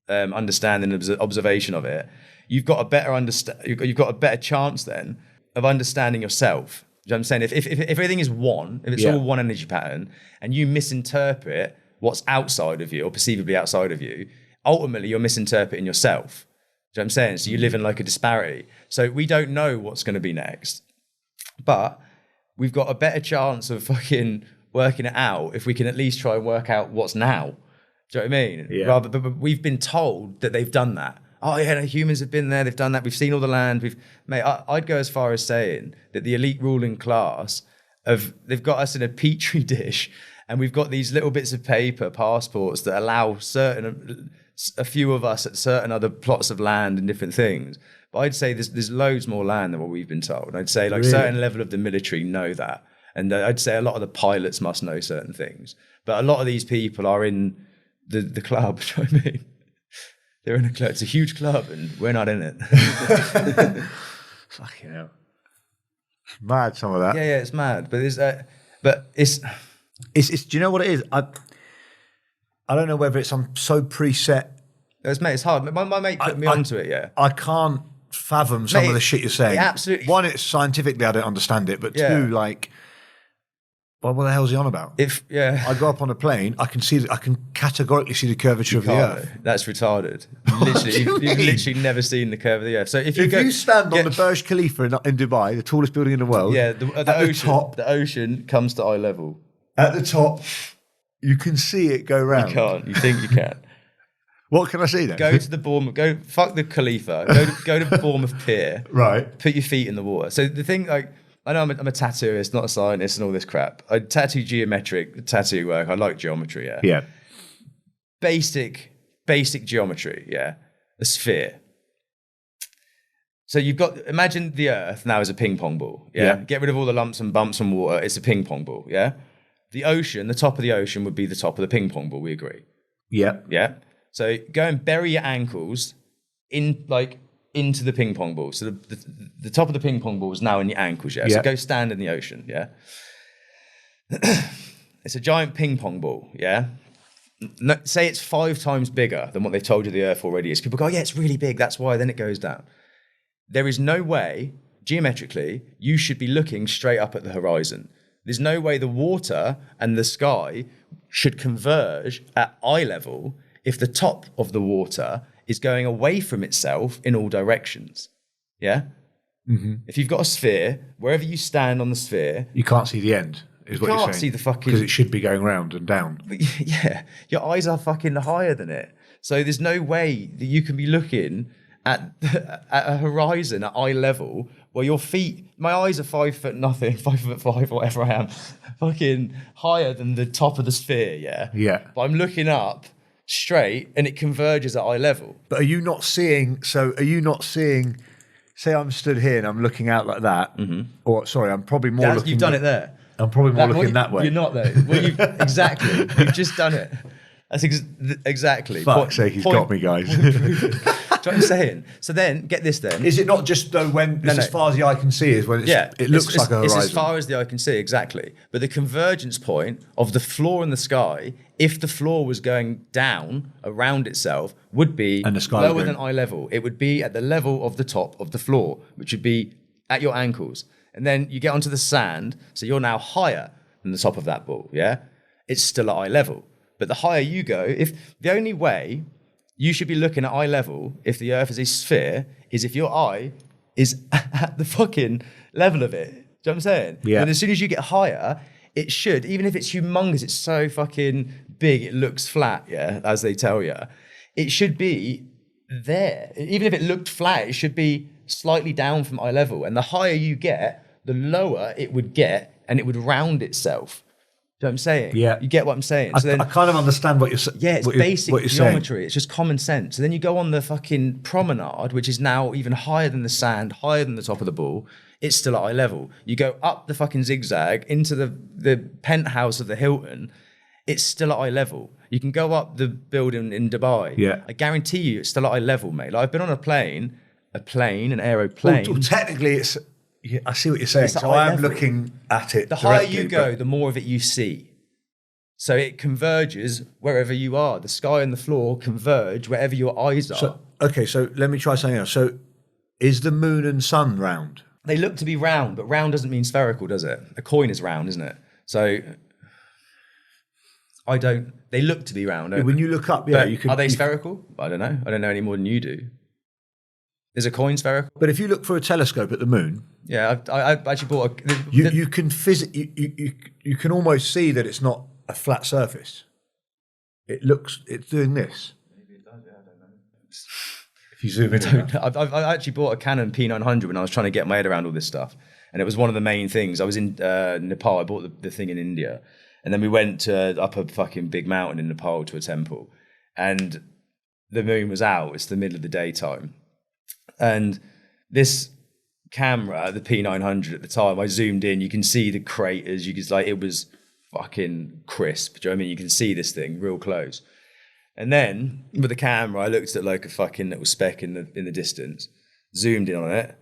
understanding and observation of it, you've got a better chance then of understanding yourself. You know what I'm saying? If everything is one, if it's all one energy pattern, and you misinterpret what's outside of you or perceivably outside of you, ultimately you're misinterpreting yourself. Do you know what I'm saying? So you live in like a disparity. So we don't know what's going to be next, but we've got a better chance of fucking working it out if we can at least try and work out what's now. Do you know what I mean? Yeah. But we've been told that they've done that. Oh yeah, no, humans have been there, they've done that, we've seen all the land. I'd go as far as saying that the elite ruling class they've got us in a petri dish, and we've got these little bits of paper, passports, that allow a few of us at certain other plots of land and different things. But I'd say there's loads more land than what we've been told. And I'd say like certain level of the military know that. And I'd say a lot of the pilots must know certain things. But a lot of these people are in the club, do you know what I mean? They're in a club. It's a huge club, and we're not in it. Fucking hell. It's mad, some of that. Yeah, it's mad. But it's do you know what it is? I don't know whether I'm so preset. It's hard. My mate put me onto it, yeah. I can't fathom some of the shit you're saying. Absolutely. One, it's scientifically I don't understand it, but two, like, well, what the hell's he on about? I go up on a plane, I can categorically see the curvature of the Earth. That's retarded. You've literally never seen the curve of the Earth. So if you stand on the Burj Khalifa in Dubai, the tallest building in the world, the ocean comes to eye level. At the top, you can see it go round. You can't. You think you can. What can I see then? Go to the Bournemouth. Go fuck the Khalifa. Go to Bournemouth Pier. Right. Put your feet in the water. So the thing, like, I know I'm a tattooist, not a scientist, and all this crap. I tattoo geometric tattoo work. I like geometry. Yeah. Yeah. Basic geometry. Yeah. A sphere. So imagine the Earth now as a ping pong ball. Yeah. Get rid of all the lumps and bumps and water. It's a ping pong ball. Yeah. The ocean, the top of the ocean would be the top of the ping pong ball. We agree. Yeah. Yeah. So go and bury your ankles into the ping pong ball. So the top of the ping pong ball is now in your ankles. Yeah. So go stand in the ocean. Yeah. It's a giant ping pong ball. Yeah. No, say it's 5 times bigger than what they've told you the Earth already is. People go, oh, yeah, it's really big. That's why. Then it goes down. There is no way, geometrically, you should be looking straight up at the horizon. There's no way the water and the sky should converge at eye level if the top of the water is going away from itself in all directions. Yeah? Mm-hmm. If you've got a sphere, wherever you stand on the sphere... You can't see the end, is what you're saying. You can't see the fucking... Because it should be going round and down. Yeah. Your eyes are fucking higher than it. So there's no way that you can be looking at a horizon at eye level where your feet... My eyes are 5 foot nothing, 5'5", whatever I am, fucking higher than the top of the sphere, yeah? Yeah. But I'm looking up straight and it converges at eye level. But are you not seeing... Say I'm stood here and I'm looking out like that, or sorry, I'm probably more looking... You've done it there. I'm probably more looking that way. You're not though. Well, exactly. You've just done it. That's exactly. Fuck's sake, he's got me, guys. Do you know what I'm saying? So then, get this then. Is it not just though when it's as far as the eye can see is when it looks like a horizon? It's as far as the eye can see, exactly. But the convergence point of the floor in the sky, if the floor was going down around itself, would be lower than eye level. It would be at the level of the top of the floor, which would be at your ankles. And then you get onto the sand, so you're now higher than the top of that ball, yeah? It's still at eye level. But the higher you go, if the only way you should be looking at eye level, if the Earth is a sphere, is if your eye is at the fucking level of it. Do you know what I'm saying? Yeah. And as soon as you get higher, it should, even if it's humongous, it's so fucking big, it looks flat, yeah, as they tell you. It should be there. Even if it looked flat, it should be slightly down from eye level. And the higher you get, the lower it would get, and it would round itself. Do you know what I'm saying? Yeah. You get what I'm saying? So I kind of understand what you're saying. yeah, it's basic what you're geometry. saying. It's just common sense. So then you go on the fucking promenade, which is now even higher than the sand, higher than the top of the ball. It's still at eye level. You go up the fucking zigzag into the penthouse of the Hilton. It's still at eye level. You can go up the building in Dubai. Yeah. I guarantee you it's still at eye level, mate. Like I've been on an aeroplane. Well, technically, it's. Yeah, I see what you're saying. It's at So eye I'm level. looking at it. The higher directly, you go, the more of it you see. So it converges wherever you are. The sky and the floor converge wherever your eyes are. So let me try something else. So is the moon and sun round? They look to be round, but round doesn't mean spherical, does it? A coin is round, isn't it? So they look to be round. When you look up, yeah, are they spherical? I don't know. I don't know any more than you do. Is a coin spherical? But if you look through a telescope at the moon, yeah, I actually bought a. you can you can almost see that it's not a flat surface. It's doing this. Maybe it does. Yeah, I don't know. If you zoom in, I actually bought a Canon P900 when I was trying to get my head around all this stuff, and it was one of the main things. I was in Nepal. I bought the thing in India, and then we went up a fucking big mountain in Nepal to a temple, and the moon was out. It's the middle of the daytime. And this camera, the P900 at the time, I zoomed in, you can see the craters, it was fucking crisp. Do you know what I mean? You can see this thing real close. And then with the camera, I looked at like a fucking little speck in the distance, zoomed in on it,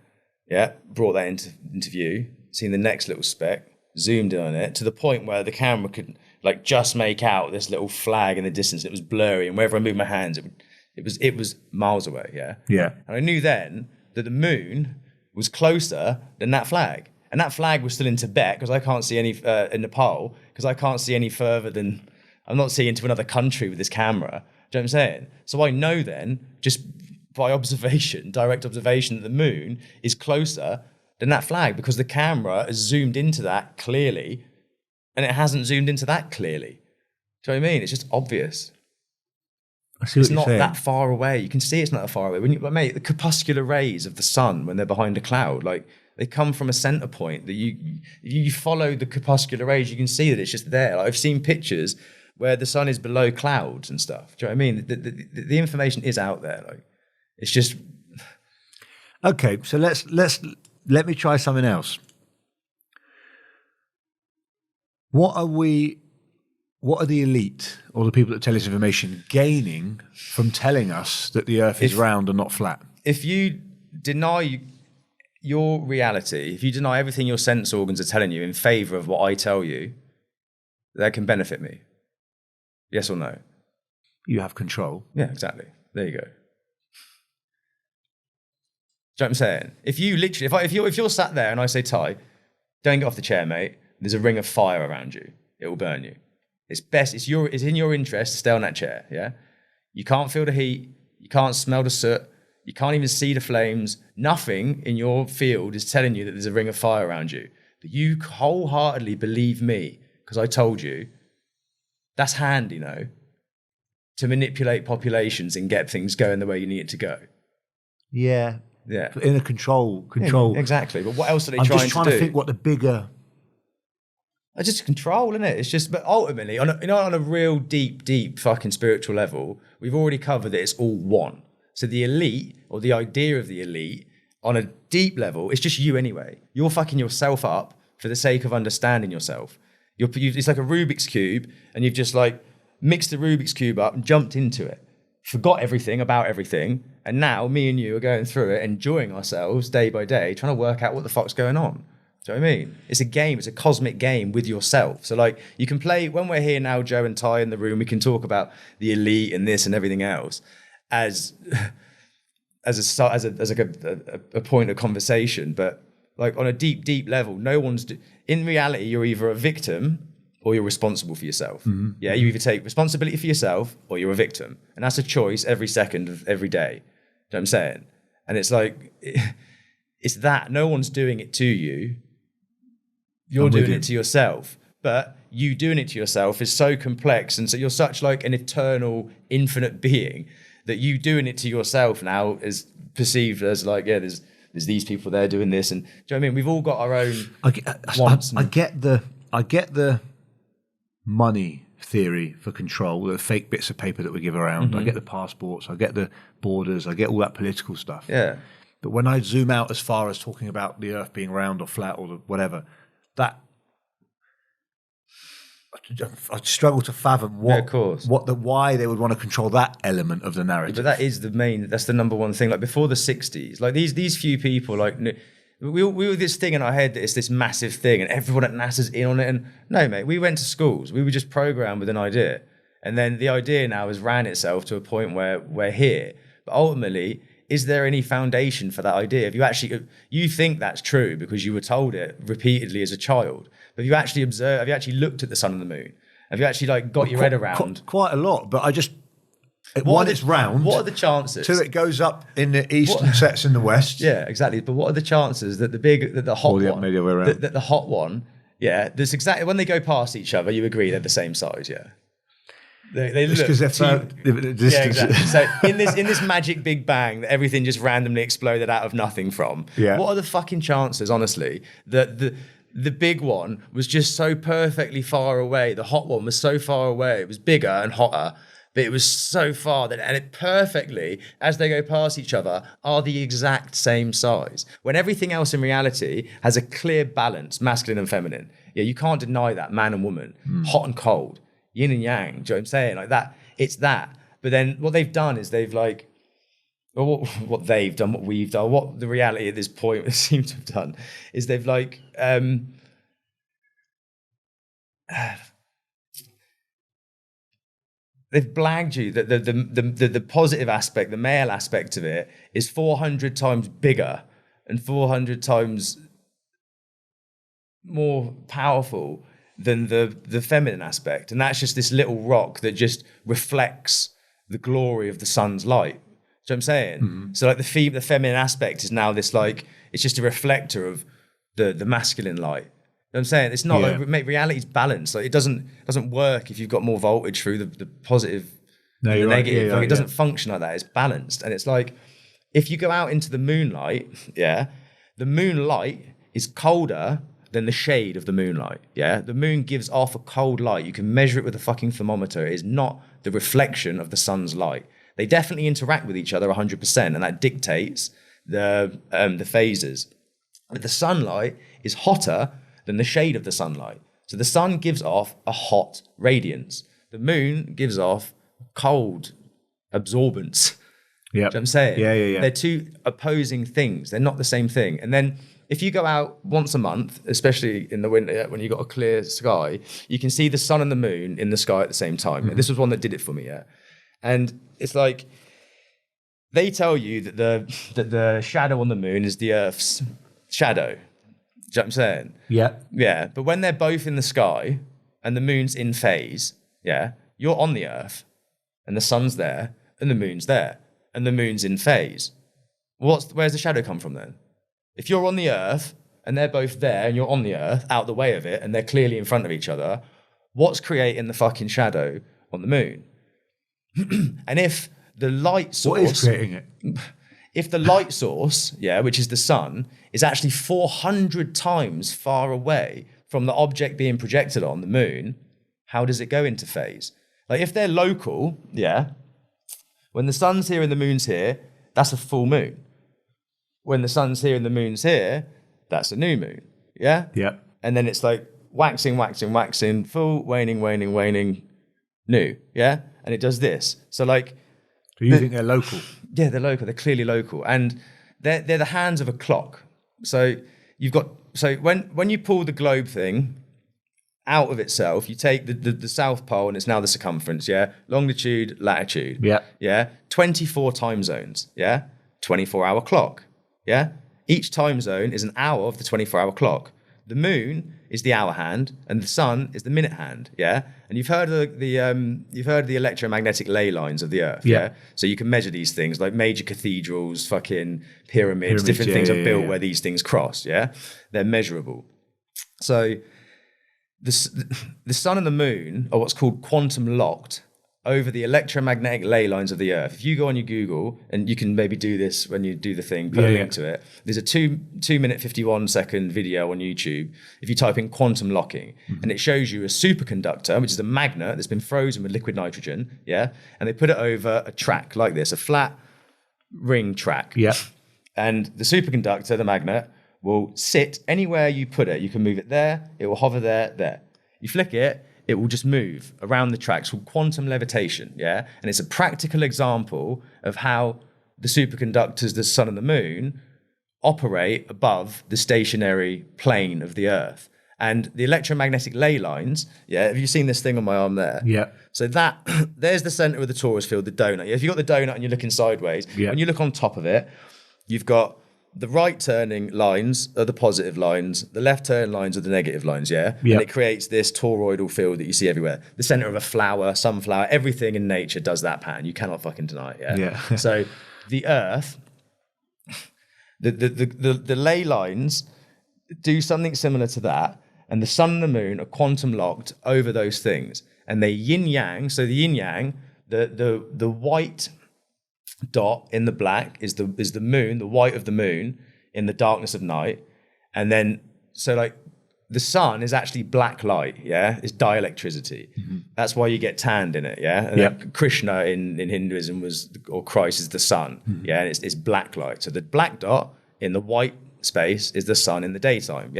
yeah, brought that into view, seen the next little speck, zoomed in on it, to the point where the camera could like just make out this little flag in the distance. It was blurry, and wherever I moved my hands, it was miles away, yeah? Yeah. And I knew then that the moon was closer than that flag. And that flag was still in Tibet, because I can't see any, in Nepal, because I can't see any further than, I'm not seeing into another country with this camera. Do you know what I'm saying? So I know then, just by observation, direct observation, that the moon is closer than that flag, because the camera has zoomed into that clearly, and it hasn't zoomed into that clearly. Do you know what I mean? It's just obvious. It's not that far away. You can see it's not that far away. Mate, the corpuscular rays of the sun when they're behind a cloud, like they come from a center point that you follow the corpuscular rays, you can see that it's just there. Like, I've seen pictures where the sun is below clouds and stuff. Do you know what I mean? The information is out there. Like, it's just okay. So let me try something else. What are the elite, or the people that tell us information, gaining from telling us that the Earth is round and not flat? If you deny your reality, if you deny everything your sense organs are telling you in favour of what I tell you, that can benefit me. Yes or no? You have control. Yeah, exactly. There you go. Do you know what I'm saying? If you literally, if you're sat there and I say, Ty, don't get off the chair, mate. There's a ring of fire around you. It will burn you. It's in your interest to stay on that chair, yeah? You can't feel the heat. You can't smell the soot. You can't even see the flames. Nothing in your field is telling you that there's a ring of fire around you. But you wholeheartedly believe me because I told you. That's handy, to manipulate populations and get things going the way you need it to go. Yeah. Yeah. In a control. Yeah, exactly. But what else are they I'm trying to do? just trying to think what the bigger... It's just control, isn't it? It's just, but ultimately, on a real deep fucking spiritual level, we've already covered that it's all one. So the elite, or the idea of the elite, on a deep level, it's just you anyway. You're fucking yourself up for the sake of understanding yourself. It's like a Rubik's Cube, and you've just like mixed the Rubik's Cube up and jumped into it. Forgot everything about everything, and now me and you are going through it, enjoying ourselves day by day, trying to work out what the fuck's going on. Do you know what I mean? It's a game. It's a cosmic game with yourself. So like you can play, when we're here now, Joe and Ty in the room, we can talk about the elite and this and everything else as a point of conversation. But like on a deep level, in reality, you're either a victim or you're responsible for yourself. Mm-hmm. Yeah, you either take responsibility for yourself or you're a victim. And that's a choice every second of every day. Do you know what I'm saying? And it's like, it's that. No one's doing it to you. You're doing it to yourself. But you doing it to yourself is so complex. And so you're such like an eternal, infinite being that you doing it to yourself now is perceived as like, yeah, there's these people there doing this. And do you know what I mean? We've all got our own wants. I get the money theory for control, the fake bits of paper that we give around. I get the passports, I get the borders, I get all that political stuff. Yeah. But when I zoom out as far as talking about the Earth being round or flat or whatever, that I struggle to fathom why they would want to control that element of the narrative. But that is that's the number one thing. Like before the 60s, like these few people, like we were this thing in our head that it's this massive thing and everyone at NASA's in on it. And no, mate, we went to schools. We were just programmed with an idea. And then the idea now has ran itself to a point where we're here. But ultimately, is there any foundation for that idea? If you think that's true because you were told it repeatedly as a child, but have you actually looked at the sun and the moon? Have you actually got your head around? Quite a lot, but I just, it's round. What are the chances? Two, it goes up in the east and sets in the west. Yeah, exactly. But what are the chances that the hot one, yeah, there's exactly, when they go past each other, you agree they're the same size, yeah. They look because they're distance. Yeah, exactly. So in this magic Big Bang that everything just randomly exploded out of nothing from, what are the fucking chances, honestly, that the big one was just so perfectly far away, the hot one was so far away, it was bigger and hotter, but it was so far and it perfectly, as they go past each other, are the exact same size. When everything else in reality has a clear balance, masculine and feminine. Yeah, you can't deny that, man and woman, hot and cold. Yin and yang, do you know what I'm saying? Like that, it's that. But then what they've done is they've what they've done, what we've done, what the reality at this point seems to have done is they've they've blagged you that the positive aspect, the male aspect of it is 400 times bigger and 400 times more powerful than the feminine aspect. And that's just this little rock that just reflects the glory of the sun's light. Do you know what I'm saying? Mm-hmm. So the feminine aspect is now this it's just a reflector of the masculine light. You know what I'm saying? It's not reality's balanced. It doesn't work if you've got more voltage through the positive, the negative. It doesn't function like that. It's balanced. And it's if you go out into the moonlight, the moonlight is colder than the shade of the moonlight. Yeah, the moon gives off a cold light. You can measure it with a fucking thermometer. It is not the reflection of the sun's light. They definitely interact with each other 100%, and that dictates the phases. But the sunlight is hotter than the shade of the sunlight. So the sun gives off a hot radiance. The moon gives off cold absorbance. Yeah, you know what I'm saying? Yeah. They're two opposing things. They're not the same thing. And then if you go out once a month, especially in the winter when you've got a clear sky, you can see the sun and the moon in the sky at the same time. Mm-hmm. This was one that did it for me, And it's they tell you that the shadow on the moon is the Earth's shadow. Do you know what I'm saying? Yeah. Yeah, but when they're both in the sky and the moon's in phase, you're on the Earth and the sun's there and the moon's there and the moon's in phase. Where's the shadow come from then? If you're on the Earth and they're both there and you're on the Earth, out the way of it, and they're clearly in front of each other, what's creating the fucking shadow on the moon? And if the light source... What is creating it? If the light source, which is the sun, is actually 400 times far away from the object being projected on the moon, how does it go into phase? If they're local, when the sun's here and the moon's here, that's a full moon. When the sun's here and the moon's here, that's a new moon. Yeah? Yeah. And then it's waxing, full, waning, new. Yeah? And it does this. So So you think they're local? Yeah, they're local. They're clearly local. And they're the hands of a clock. So when you pull the globe thing out of itself, you take the South Pole and it's now the circumference, longitude, latitude. Yeah. 24 time zones, 24-hour clock. Yeah, each time zone is an hour of the 24-hour clock. The moon is the hour hand, and the sun is the minute hand. Yeah, and you've heard of the electromagnetic ley lines of the Earth. Yeah, so you can measure these things like major cathedrals, fucking pyramids different things are built where these things cross. Yeah, they're measurable. So the sun and the moon are what's called quantum locked. over the electromagnetic ley lines of the Earth. If you go on your Google, and you can maybe do this when you do the thing, put a link to it. There's a 2-minute 51-second video on YouTube. If you type in quantum locking, and it shows you a superconductor, which is a magnet that's been frozen with liquid nitrogen, and they put it over a track like this, a flat ring track. And the superconductor, the magnet, will sit anywhere you put it. You can move it there, it will hover there. You flick it, it will just move around the tracks, called quantum levitation, And it's a practical example of how the superconductors, the sun and the moon, operate above the stationary plane of the Earth. And the electromagnetic ley lines, have you seen this thing on my arm there? So there's the center of the Torus Field, the donut. If you've got the donut and you're looking sideways, when you look on top of it, you've got the right turning lines are the positive lines, the left turn lines are the negative lines, And it creates this toroidal field that you see everywhere. The center of a flower, sunflower, everything in nature does that pattern. You cannot fucking deny it, So the Earth, the ley lines do something similar to that, and the sun and the moon are quantum locked over those things. And they yin-yang, so the yin-yang, the white dot in the black is the moon, the white of the moon in the darkness of night. And then, so like the sun is actually black light, it's dielectricity. That's why you get tanned in it, And then Krishna in Hinduism or Christ is the sun, and it's black light. So the black dot in the white space is the sun in the daytime,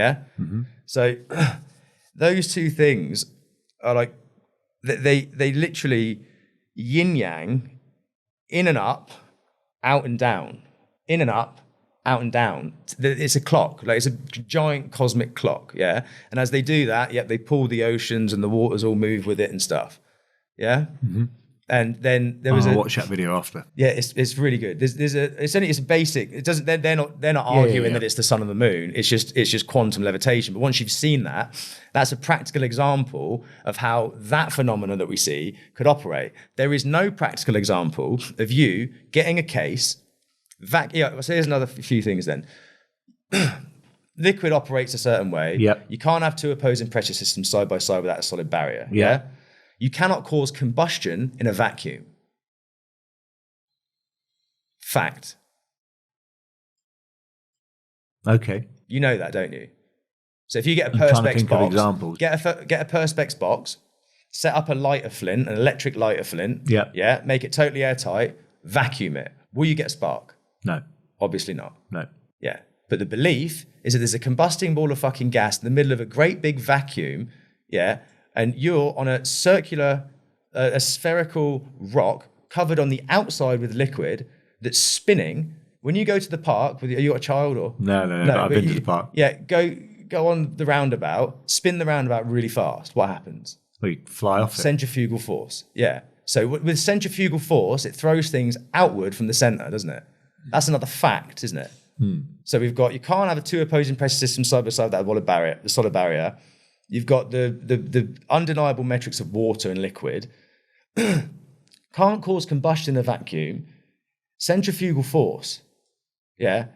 So those two things are like, they literally yin-yang, in and up, out and down, in and up, out and down. It's a clock, like it's a giant cosmic clock, And as they do that, they pull the oceans and the waters all move with it and stuff, And then there was I'll watch that video after. It's really good. It's a basic. It doesn't. They're not arguing that it's the sun and the moon. It's just quantum levitation. But once you've seen that, that's a practical example of how that phenomenon that we see could operate. There is no practical example of you getting a case. So here's another few things then. Liquid operates a certain way. You can't have two opposing pressure systems side by side without a solid barrier. You cannot cause combustion in a vacuum. Fact. Okay. You know that, don't you? So if you get a Perspex box, get a Perspex box, set up a lighter flint, an electric lighter flint, make it totally airtight, vacuum it. Will you get spark? No. Obviously not. No. But the belief is that there's a combusting ball of fucking gas in the middle of a great big vacuum, and you're on a circular, a spherical rock covered on the outside with liquid that's spinning. When you go to the park, are you got a child or? No, I've been to the park. Go on the roundabout, spin the roundabout really fast. What happens? Well, you fly off it. Centrifugal force, So with centrifugal force, it throws things outward from the center, doesn't it? That's another fact, isn't it? So we've got, you can't have a two opposing pressure systems side by side without the solid barrier. You've got the undeniable metrics of water and liquid. Can't cause combustion in a vacuum. Centrifugal force. They're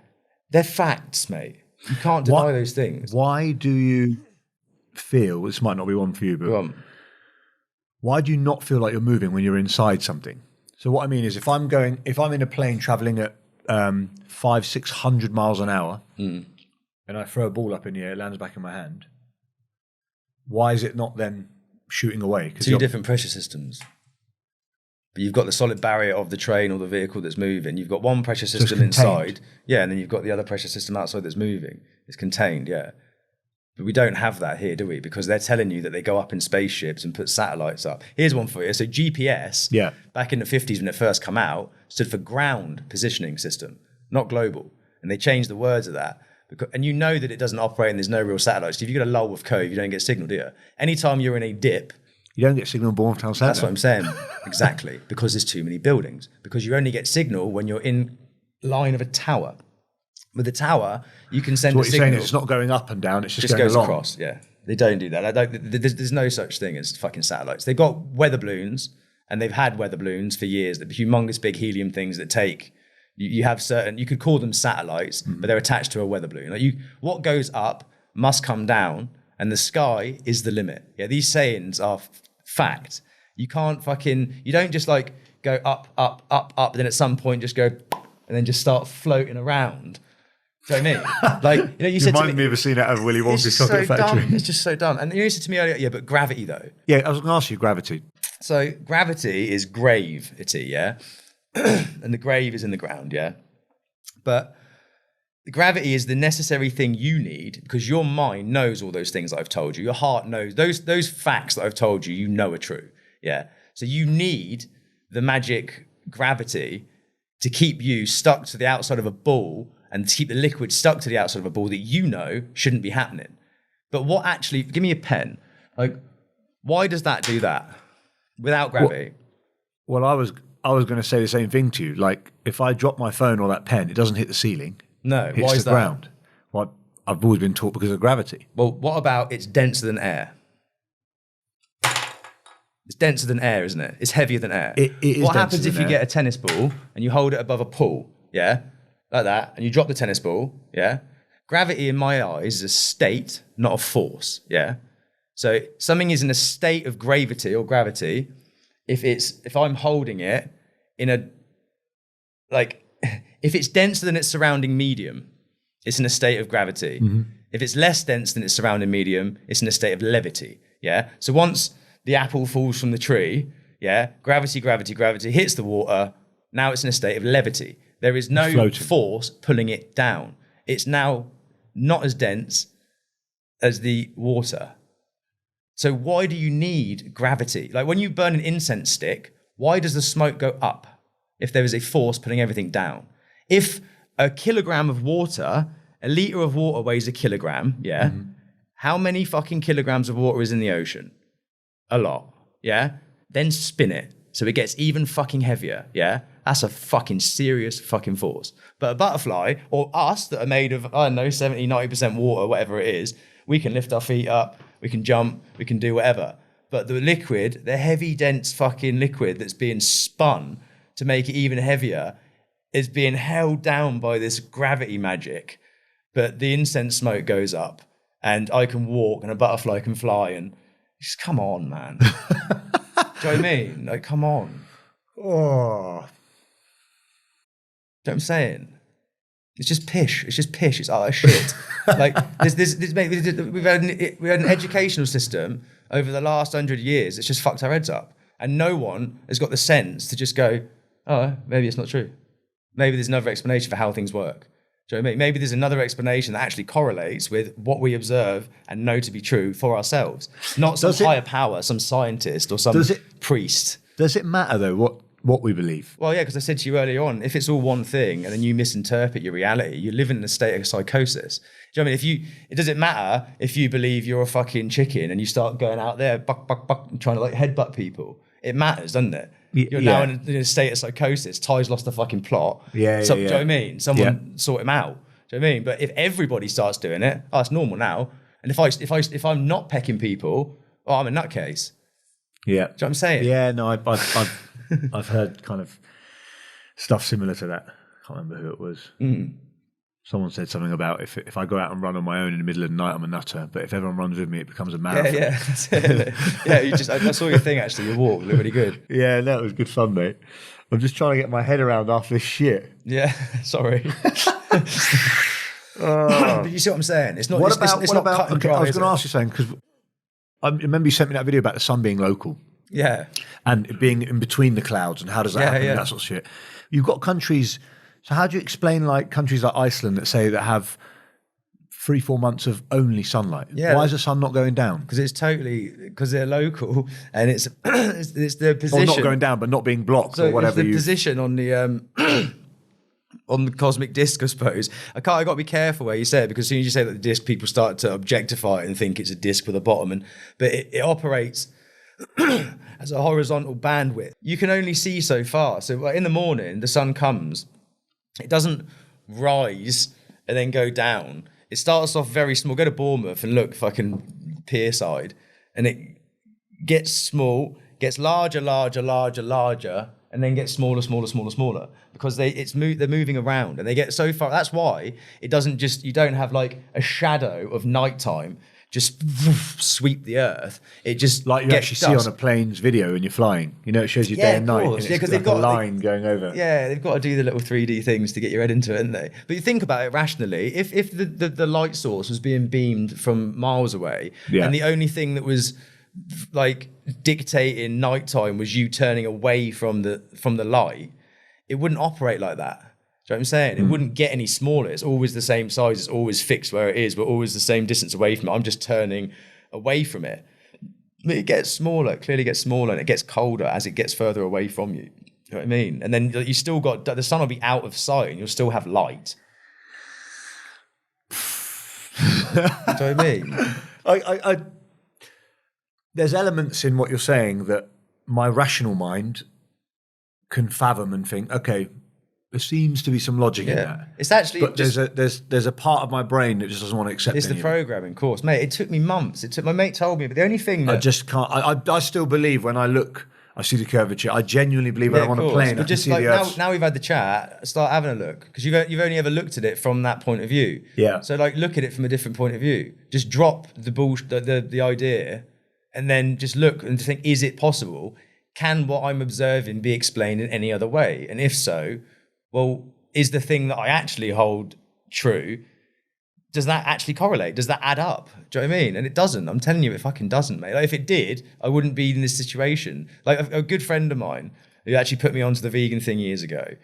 facts, mate. You can't deny those things. Why do you feel, this might not be one for you, but why do you not feel like you're moving when you're inside something? So what I mean is if I'm in a plane traveling at 500-600 miles an hour and I throw a ball up in the air, it lands back in my hand, why is it not then shooting away? Two different pressure systems. But you've got the solid barrier of the train or the vehicle that's moving. You've got one pressure system inside. And then you've got the other pressure system outside that's moving. It's contained, But we don't have that here, do we? Because they're telling you that they go up in spaceships and put satellites up. Here's one for you. So GPS, back in the 50s when it first came out, stood for ground positioning system, not global. And they changed the words of that. And you know that it doesn't operate and there's no real satellites. If you get a lull with cove, you don't get signal, do you? Anytime you're in a dip, you don't get signal in Bournemouth Centre. That's what I'm saying. Exactly. Because there's too many buildings. Because you only get signal when you're in line of a tower. With a tower, you can send a signal. So what you're saying is it's not going up and down, it's just going goes along. Across, They don't do that. There's no such thing as fucking satellites. They've got weather balloons, and they've had weather balloons for years, the humongous big helium things that take... You have certain... You could call them satellites, but they're attached to a weather balloon. What goes up must come down, and the sky is the limit. These sayings are fact. You don't just like go up, up, up, up, and then at some point just go, and then just start floating around. Do you know what I mean? Like, you know, you said to me of a scene out of Willy Wonka's Chocolate Factory. Dumb. It's just so dumb. And you said to me earlier, yeah, but gravity though. Yeah, I was going to ask you gravity. So gravity is gravity, yeah? And the grave is in the ground, yeah? But gravity is the necessary thing you need because your mind knows all those things that I've told you. Your heart knows those facts that I've told you, you know are true, yeah? So you need the magic gravity to keep you stuck to the outside of a ball and to keep the liquid stuck to the outside of a ball that you know shouldn't be happening. But what actually, give me a pen. Like, why does that do that without gravity? Well, I was going to say the same thing to you. Like, if I drop my phone or that pen, it doesn't hit the ceiling. No, it hits the ground. Well, I've always been taught because of gravity. Well, what about it's denser than air? It's denser than air, isn't it? It's heavier than air. It is. What happens if you get a tennis ball and you hold it above a pool, yeah? Like that, and you drop the tennis ball, yeah? Gravity, in my eyes, is a state, not a force, yeah? So something is in a state of gravity or gravity if I'm holding it in a, like, if it's denser than its surrounding medium, it's in a state of gravity. Mm-hmm. If it's less dense than its surrounding medium, it's in a state of levity, yeah? So once the apple falls from the tree, yeah, gravity hits the water, now it's in a state of levity. There is no force pulling it down. It's now not as dense as the water. So why do you need gravity? Like when you burn an incense stick, why does the smoke go up if there is a force pulling everything down? If a kilogram of water, a litre of water weighs a kilogram, yeah? Mm-hmm. How many fucking kilograms of water is in the ocean? A lot, yeah? Then spin it so it gets even fucking heavier, yeah? That's a fucking serious fucking force. But a butterfly, or us that are made of, I don't know, 70, 90% water, whatever it is, we can lift our feet up, we can jump, we can do whatever. But the liquid, the heavy, dense fucking liquid that's being spun to make it even heavier is being held down by this gravity magic. But the incense smoke goes up and I can walk and a butterfly can fly and just come on, man. Do you know what I mean? Like, come on. Oh. Do you know what I'm saying? It's just pish. It's just pish. It's utter shit. Like, we've had an educational system over the last 100 years that's just fucked our heads up. And no one has got the sense to just go, oh, maybe it's not true. Maybe there's another explanation for how things work. Do you know what I mean? Maybe there's another explanation that actually correlates with what we observe and know to be true for ourselves. Not some higher power, some scientist or some priest. Does it matter, though, what we believe? Well, yeah, because I said to you earlier on, if it's all one thing and then you misinterpret your reality, you're living in a state of psychosis. Do you know what I mean? It doesn't matter if you believe you're a fucking chicken and you start going out there, buck, buck, buck, and trying to like headbutt people. It matters, doesn't it? You're now in a state of psychosis. Ty's lost the fucking plot. Do you know what I mean? Someone sort him out. Do you know what I mean? But if everybody starts doing it, it's normal now. And if I'm not pecking people, I'm a nutcase. Yeah. Do you know what I'm saying? Yeah, no, I've heard kind of stuff similar to that. I can't remember who it was. Mm. Someone said something about if I go out and run on my own in the middle of the night, I'm a nutter. But if everyone runs with me, it becomes a marathon. Yeah, that's it. Yeah, I saw your thing actually. Your walk looked really good. Yeah, that was good fun, mate. I'm just trying to get my head around after this shit. Yeah, sorry. But you see what I'm saying? It's not. What about? Okay, I was going to ask you something because I remember you sent me that video about the sun being local. Yeah. And it being in between the clouds and how does that happen and that sort of shit. You've got countries. So how do you explain like countries like Iceland that have 3-4 months of only sunlight? Yeah. Why is the sun not going down? Because they're local and it's their position. Or not going down, but not being blocked or whatever. It's the position on the on the cosmic disc, I suppose. I got to be careful where you say it because as soon as you say that the disc, people start to objectify it and think it's a disc with a bottom. But it operates as a horizontal bandwidth. You can only see so far. So in the morning, the sun comes. It doesn't rise and then go down. It starts off very small. Go to Bournemouth and look fucking pier side. And it gets small, gets larger, and then gets smaller. Because they're moving around and they get so far. That's why it doesn't you don't have like a shadow of nighttime just sweep the earth. It just like you gets actually dust. see on a plane's video when you're flying. You know, it shows you day and night. And Yeah, because like they've got a line going over. Yeah, they've got to do the little 3D things to get your head into it, haven't they? But you think about it rationally. If the light source was being beamed from miles away, and the only thing that was like dictating nighttime was you turning away from the light, it wouldn't operate like that. Do you know what I'm saying? It wouldn't get any smaller. It's always the same size. It's always fixed where it is. We're always the same distance away from it. I'm just turning away from it. But it gets smaller, it clearly gets smaller, and it gets colder as it gets further away from you. You know what I mean? And then you still got, the sun will be out of sight and you'll still have light. Do you know what I mean? I there's elements in what you're saying that my rational mind can fathom and think, okay, there seems to be some logic in that. It's actually, but there's a part of my brain that just doesn't want to accept it. It's the programming course, mate. It took me months. My mate told me, but the only thing that I just can't. I still believe when I look, I see the curvature. I genuinely believe when I'm on a plane, but just like now we've had the chat, start having a look, because you've only ever looked at it from that point of view. Yeah. So like, look at it from a different point of view. Just drop the bullshit, the idea, and then just look and think: is it possible? Can what I'm observing be explained in any other way? And if so, well, is the thing that I actually hold true, does that actually correlate? Does that add up? Do you know what I mean? And it doesn't. I'm telling you, it fucking doesn't, mate. Like, if it did, I wouldn't be in this situation. Like a good friend of mine who actually put me onto the vegan thing years ago,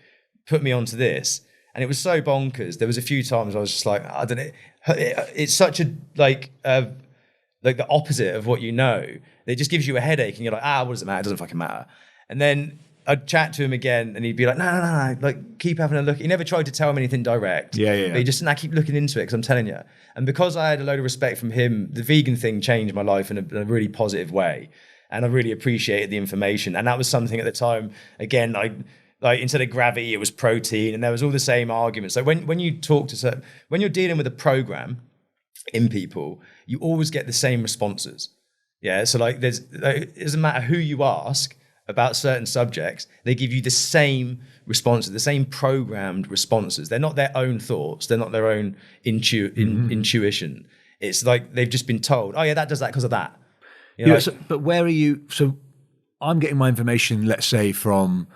put me onto this, and it was so bonkers. There was a few times I was just like, I don't know. It's such a like the opposite of what you know. It just gives you a headache, and you're like, what does it matter? It doesn't fucking matter. And then I'd chat to him again, and he'd be like, no, like, keep having a look. He never tried to tell me anything direct. Yeah. But he just, keep looking into it, because I'm telling you. And because I had a load of respect from him, the vegan thing changed my life in a really positive way. And I really appreciated the information. And that was something at the time, again, like instead of gravity, it was protein, and there was all the same arguments. So when you talk to when you're dealing with a program in people, you always get the same responses. Yeah, so like it doesn't matter who you ask about certain subjects, they give you the same responses, the same programmed responses. They're not their own thoughts. They're not their own intuition. It's like they've just been told, oh yeah, that does that because of that. You know, but where are you? So I'm getting my information, let's say, from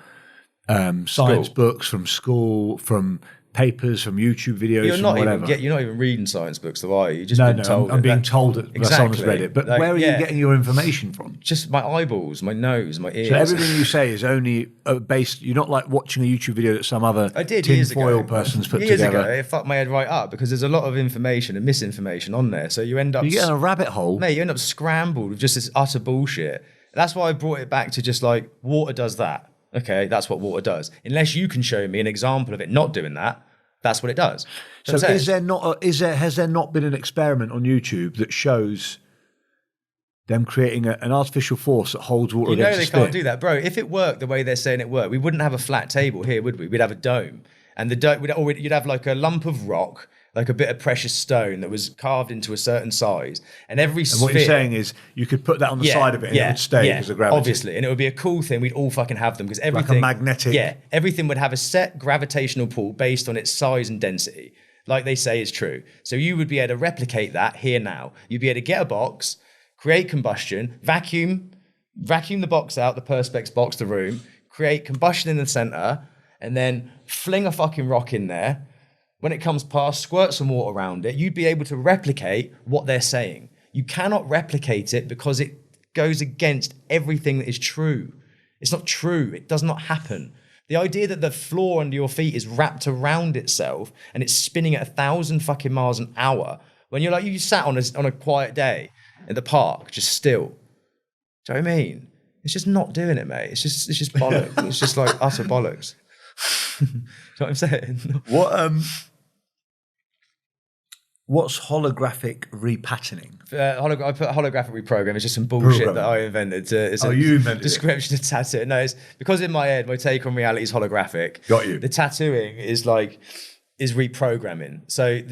science books, from school, from papers, from YouTube videos, you're not whatever. You're not even reading science books, though, are you? You're just No, told I'm being told that someone's read it. But where are you getting your information from? Just my eyeballs, my nose, my ears. So everything you say is only based. You're not like watching a YouTube video that some other tinfoil person's put together. Years ago, it fucked my head right up, because there's a lot of information and misinformation on there. So you end up... You get in a rabbit hole. Mate, you end up scrambled with just this utter bullshit. That's why I brought it back to just like, water does that. Okay, that's what water does. Unless you can show me an example of it not doing that, that's what it does. So has there not been an experiment on YouTube that shows them creating an artificial force that holds water against the spin? You know they can't do that, bro. If it worked the way they're saying it worked, we wouldn't have a flat table here, would we? We'd have a dome, and the dome you'd have like a lump of rock, like a bit of precious stone that was carved into a certain size, and every sphere... And what you're saying is you could put that on the side of it and it would stay because of gravity. Obviously, and it would be a cool thing. We'd all fucking have them, because everything... Like a magnetic... Yeah, everything would have a set gravitational pull based on its size and density, like they say is true. So you would be able to replicate that here now. You'd be able to get a box, create combustion, vacuum the box out, the perspex box, the room, create combustion in the center, and then fling a fucking rock in there. When it comes past, squirt some water around it. You'd be able to replicate what they're saying. You cannot replicate it because it goes against everything that is true. It's not true. It does not happen. The idea that the floor under your feet is wrapped around itself and it's spinning at 1,000 fucking miles an hour, when you're like, you sat on a quiet day in the park, just still. Do you know what I mean? It's just not doing it, mate. It's just bollocks. It's just like utter bollocks. Do you know what I'm saying? What's holographic repatterning? I put holographic reprogram. It's just some bullshit that I invented. You invented description of tattoo. No, it's because in my head, my take on reality is holographic. Got you. The tattooing is reprogramming. So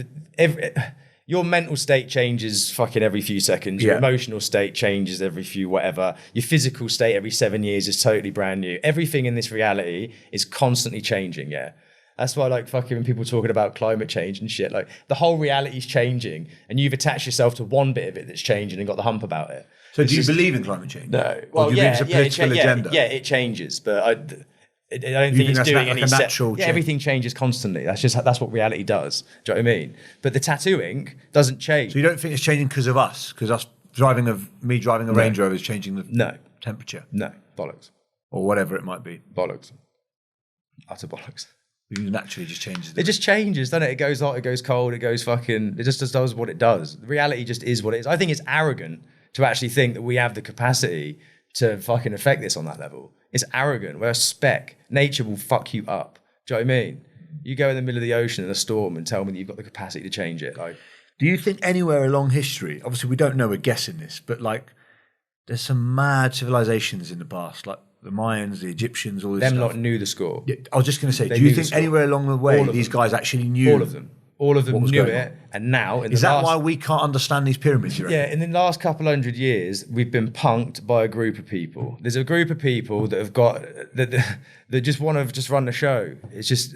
your mental state changes fucking every few seconds. Your emotional state changes every few whatever. Your physical state every 7 years is totally brand new. Everything in this reality is constantly changing, yeah. That's why, like, fucking when people talking about climate change and shit, like, the whole reality's changing, and you've attached yourself to one bit of it that's changing and got the hump about it. So do you believe in climate change? No. Well, do you think it's a political agenda? Yeah, it changes, but I don't think it's doing any natural change? Everything changes constantly. That's what reality does. Do you know what I mean? But the tattooing doesn't change. So you don't think it's changing because of us? Because me driving a Range Rover is changing the temperature? No, bollocks. Or whatever it might be. Bollocks. Utter bollocks. It naturally just changes. It just changes, doesn't it? It goes hot, it goes cold, it goes fucking... It just does what it does. Reality just is what it is. I think it's arrogant to actually think that we have the capacity to fucking affect this on that level. It's arrogant. We're a speck. Nature will fuck you up. Do you know what I mean? You go in the middle of the ocean in a storm and tell me that you've got the capacity to change it. Like, do you think anywhere along history, obviously we don't know, we're guessing this, but like there's some mad civilizations in the past, like the Mayans, the Egyptians, all this them stuff. lot knew the score. Yeah, I was just going to say, do you think anywhere along the way these guys actually knew? All of them. All of them knew it. And now... Is that why we can't understand these pyramids, you reckon? Yeah, in the last couple hundred years, we've been punked by a group of people. There's a group of people that have got... that just want to just run the show. It's just...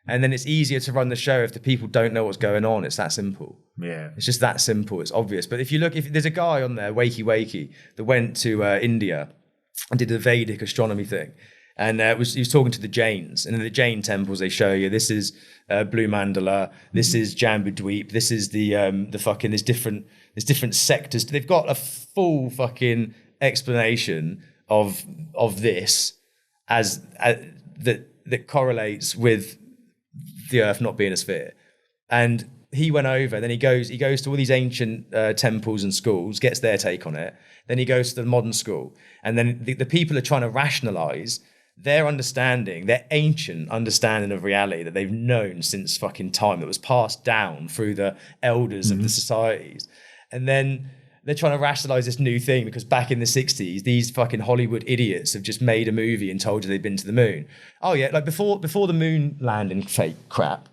And then it's easier to run the show if the people don't know what's going on. It's that simple. Yeah. It's just that simple. It's obvious. But if you look... if there's a guy on there, Wakey, that went to India and did the Vedic astronomy thing. And he was talking to the Jains. And in the Jain temples, they show you, this is Blue Mandala, this is Jambu Dweep, this is the fucking, there's different sectors. They've got a full fucking explanation of this as that correlates with the Earth not being a sphere. And he went over, then he goes to all these ancient temples and schools, gets their take on it. Then he goes to the modern school. And then the people are trying to rationalize their understanding, their ancient understanding of reality that they've known since fucking time, that was passed down through the elders of the societies. And then they're trying to rationalize this new thing because back in the 60s, these fucking Hollywood idiots have just made a movie and told you they've been to the moon. Oh yeah, like before the moon landing fake crap,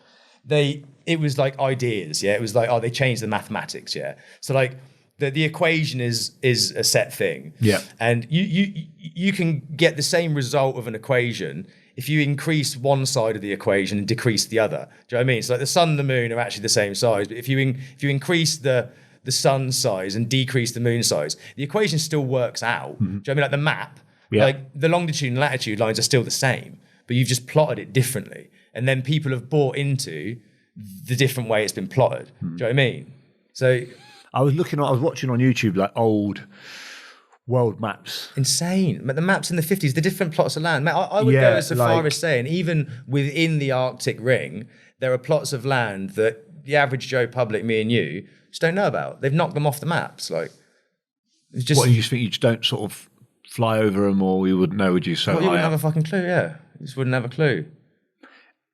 it was like ideas, yeah? It was like, oh, they changed the mathematics, yeah? So like, the equation is a set thing. Yeah. And you can get the same result of an equation if you increase one side of the equation and decrease the other. Do you know what I mean? So like the sun and the moon are actually the same size, but if you increase the sun size and decrease the moon size, the equation still works out. Do you know what I mean? Like the map, like the longitude and latitude lines are still the same, but you've just plotted it differently. And then people have bought into the different way it's been plotted. Do you know what I mean? So... I was watching on YouTube like old world maps. Insane. But the maps in the 50s, the different plots of land. Mate, I would go so far as saying, even within the Arctic Ring, there are plots of land that the average Joe public, me and you, just don't know about. They've knocked them off the maps. Like, it's just... What, you just think you just don't sort of fly over them, or you wouldn't know, would you? So you wouldn't have a fucking clue, yeah. You just wouldn't have a clue.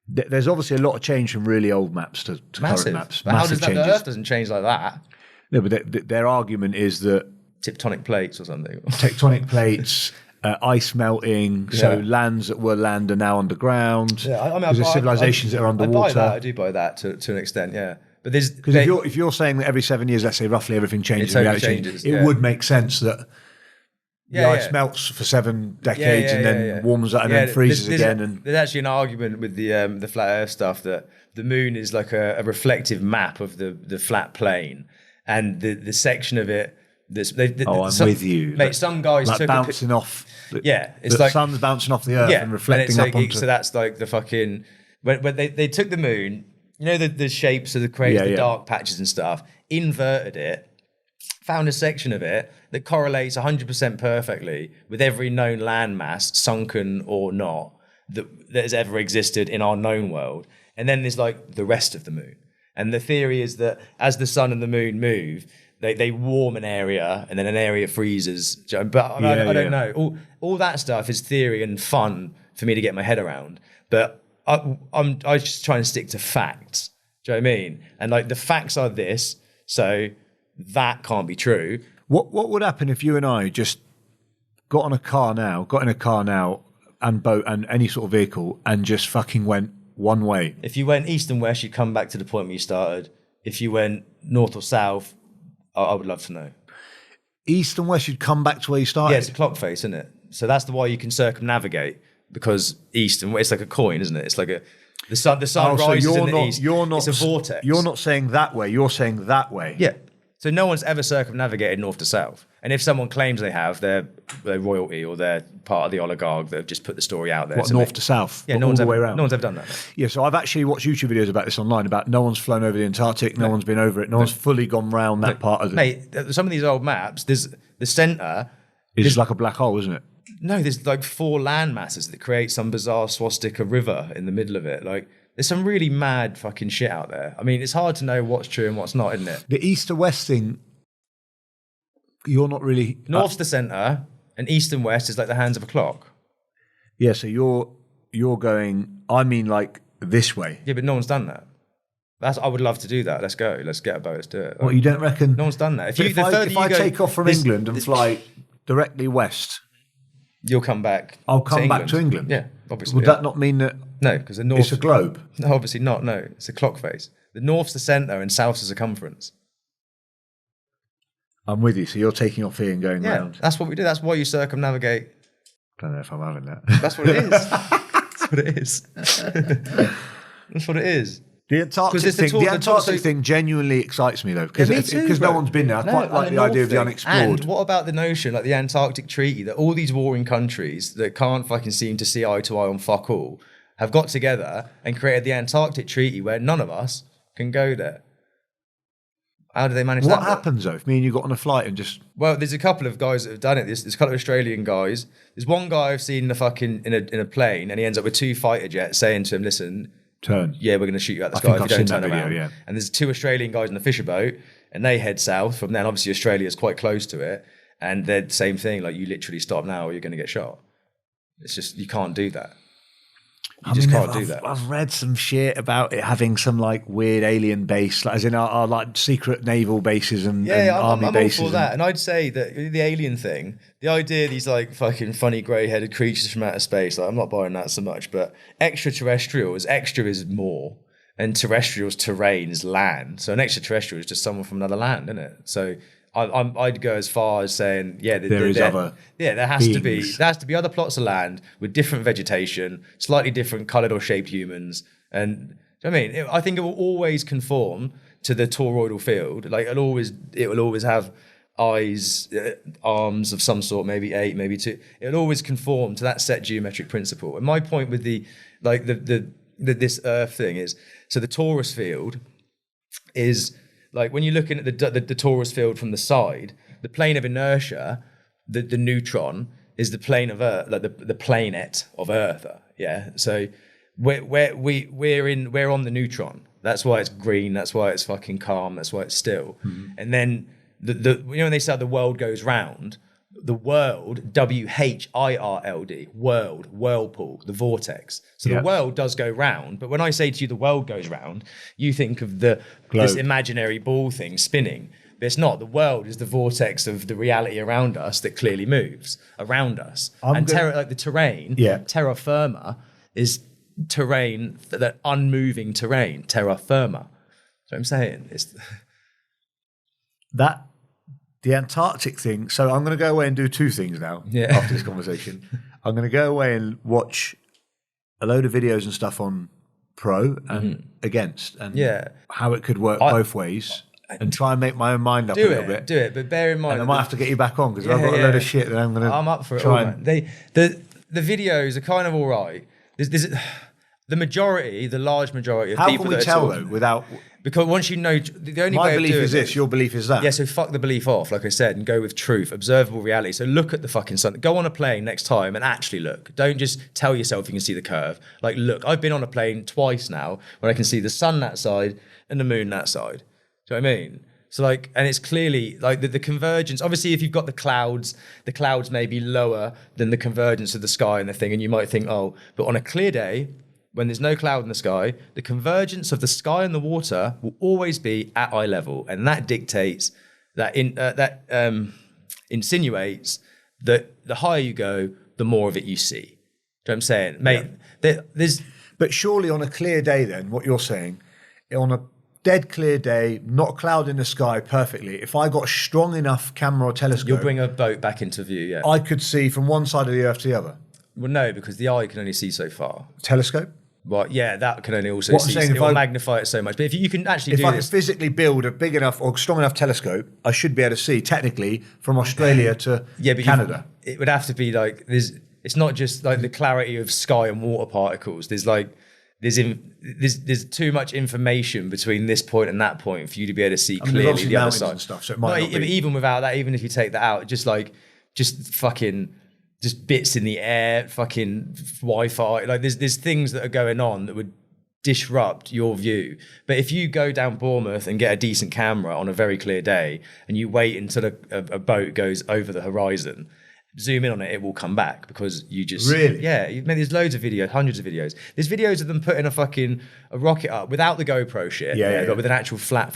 There's obviously a lot of change from really old maps to current maps. But how does that? The Earth doesn't change like that. No, but their argument is that tectonic plates or something. Tectonic plates, ice melting. Yeah. So lands that were land are now underground. Yeah, I mean, there's civilizations that are underwater. I do buy that to an extent. Yeah, but there's because if you're saying that every 7 years, let's say roughly everything changes, reality changes, it would make sense that the ice melts for 7 decades and then warms up and then freezes again. There's actually an argument with the flat Earth stuff that the moon is like a reflective map of the flat plane. And the section of it that's... I'm with you. Mate, some guys like took... bouncing off... it's the like... sun's bouncing off the Earth and reflecting up onto... So that's like the fucking... When they took the moon, you know the shapes of the craters, the dark patches and stuff, inverted it, found a section of it that correlates 100% perfectly with every known landmass, sunken or not, that has ever existed in our known world. And then there's like the rest of the moon. And the theory is that as the sun and the moon move, they warm an area and then an area freezes. But I don't know. All that stuff is theory and fun for me to get my head around. But I'm just trying to stick to facts. Do you know what I mean? And like the facts are this, so that can't be true. What would happen if you and I just got in a car now and boat and any sort of vehicle and just fucking went one way? If you went east and west, you'd come back to the point where you started. If you went north or south, I would love to know. East and west, you'd come back to where you started? Yeah, it's a clock face, isn't it? So that's the way you can circumnavigate, because east and west, it's like a coin, isn't it? It's like a... The sun rises in the east. You're not, it's a vortex. You're not saying that way. You're saying that way. Yeah. So no one's ever circumnavigated north to south. And if someone claims they have, they're royalty or they're part of the oligarch that have just put the story out there. What, north to south? Yeah, all the way around? No one's ever done that. Yeah, so I've actually watched YouTube videos about this online, about no one's flown over the Antarctic, no one's been over it, no one's fully gone round that part of it. Mate, some of these old maps, there's the centre... It's like a black hole, isn't it? No, there's like 4 land masses that create some bizarre swastika river in the middle of it. Like, there's some really mad fucking shit out there. I mean, it's hard to know what's true and what's not, isn't it? The east to west thing, you're not really... North's the centre, and east and west is like the hands of a clock. Yeah, so you're going, I mean, like this way. Yeah, but no one's done that. I would love to do that. Let's go. Let's get a boat. Let's do it. What, you don't reckon? No one's done that. If I take off from England and fly directly west... You'll come back. I'll come back to England. Yeah, obviously. Would that not mean that... No, because the north... It's a globe. No, obviously not. No, it's a clock face. The north's the centre and south's the circumference. I'm with you. So you're taking off here and going round. That's what we do. That's why you circumnavigate. I don't know if I'm having that. That's what it is. That's what it is. That's what it is. The Antarctic thing genuinely excites me, though, because no one's been there. I quite like the idea of the unexplored. And what about the notion, like the Antarctic Treaty, that all these warring countries that can't fucking seem to see eye to eye on fuck all have got together and created the Antarctic Treaty where none of us can go there? How do they manage that? What happens, though, if me and you got on a flight and just... Well, there's a couple of guys that have done it. There's a couple of Australian guys. There's one guy I've seen in a plane, and he ends up with 2 fighter jets saying to him, listen... Turn. Yeah, we're going to shoot you out the sky if you don't turn around. Yeah. And there's 2 Australian guys in the fisher boat, and they head south from there. And obviously, Australia's quite close to it, and they're the same thing. Like, you literally stop now, or you're going to get shot. It's just you can't do that. You just can't do that. I've read some shit about it having some like weird alien base, like, as in our like secret naval bases and army bases. I'm all for that. And I'd say that the alien thing, the idea of these like fucking funny grey-headed creatures from outer space, like, I'm not buying that so much. But extraterrestrials, extra is more, and terrestrials, terrain is land. So an extraterrestrial is just someone from another land, isn't it? So I'd go as far as saying, there has to be other plots of land with different vegetation, slightly different coloured or shaped humans, and I mean, I think it will always conform to the toroidal field. Like it will always have eyes, arms of some sort, maybe 8, maybe 2. It'll always conform to that set geometric principle. And my point with this Earth thing is, so the Torus Field is. Like when you're looking at the Torus Field from the side, the plane of inertia, the neutron is the plane of Earth, like the planet of Earth. Yeah. So we're on the neutron. That's why it's green. That's why it's fucking calm. That's why it's still. Mm-hmm. And then when they say the world goes round, the world, WHIRLD, world, whirlpool, the vortex. So the world does go round, but when I say to you the world goes round, you think of this imaginary ball thing spinning. But it's not. The world is the vortex of the reality around us that clearly moves around us. Like the terrain, terra firma, is terrain, that unmoving terrain, terra firma. That's what I'm saying. It's The Antarctic thing. So I'm going to go away and do 2 things now after this conversation. I'm going to go away and watch a load of videos and stuff on pro and against, and how it could work both ways, and try and make my own mind up a little bit. Do it, but bear in mind. And I might have to get you back on because I've got a load of shit that I'm up for it. The videos are kind of all right. There's the large majority of how people. How can we tell though without? Because once you know, the only my way belief is this, your belief is that. Yeah, so fuck the belief off, like I said, and go with truth, observable reality. So look at the fucking sun. Go on a plane next time and actually look. Don't just tell yourself you can see the curve. Like, look, I've been on a plane twice now where I can see the sun that side and the moon that side. Do you know what I mean? So like, and it's clearly like the convergence. Obviously, if you've got the clouds may be lower than the convergence of the sky and the thing, and you might think, oh, but on a clear day, when there's no cloud in the sky, the convergence of the sky and the water will always be at eye level, and that dictates that insinuates that the higher you go, the more of it you see. Do you know what I'm saying, mate? But surely on a clear day, then what you're saying, on a dead clear day, not a cloud in the sky, perfectly. If I got a strong enough camera or telescope, you'll bring a boat back into view. Yeah, I could see from one side of the Earth to the other. Well, no, because the eye can only see so far. Telescope? But yeah, that can only also What I'm see, saying, it if will I- magnify it so much. But if you can actually If do I could this, physically build a big enough or strong enough telescope, I should be able to see technically from Australia to yeah, but Canada. it would have to be like it's not just like the clarity of sky and water particles. There's too much information between this point and that point for you to be able to see there's clearly obviously the other mountains side and stuff, so it might not be. even without that, even if you take that out, just bits in the air, fucking Wi-Fi. Like there's things that are going on that would disrupt your view. But if you go down Bournemouth and get a decent camera on a very clear day and you wait until a boat goes over the horizon, zoom in on it, it will come back because you just... Really? Yeah. There's loads of videos, hundreds of videos. There's videos of them putting a rocket up without the GoPro shit, but with an actual flat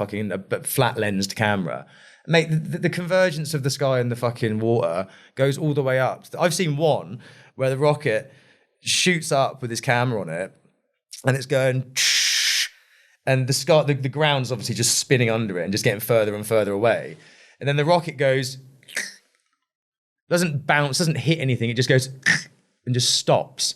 lensed camera. Mate, the convergence of the sky and the fucking water goes all the way up. I've seen one where the rocket shoots up with his camera on it and it's going... And the sky, the ground's obviously just spinning under it and just getting further and further away. And then the rocket goes... Doesn't bounce, doesn't hit anything. It just goes and just stops.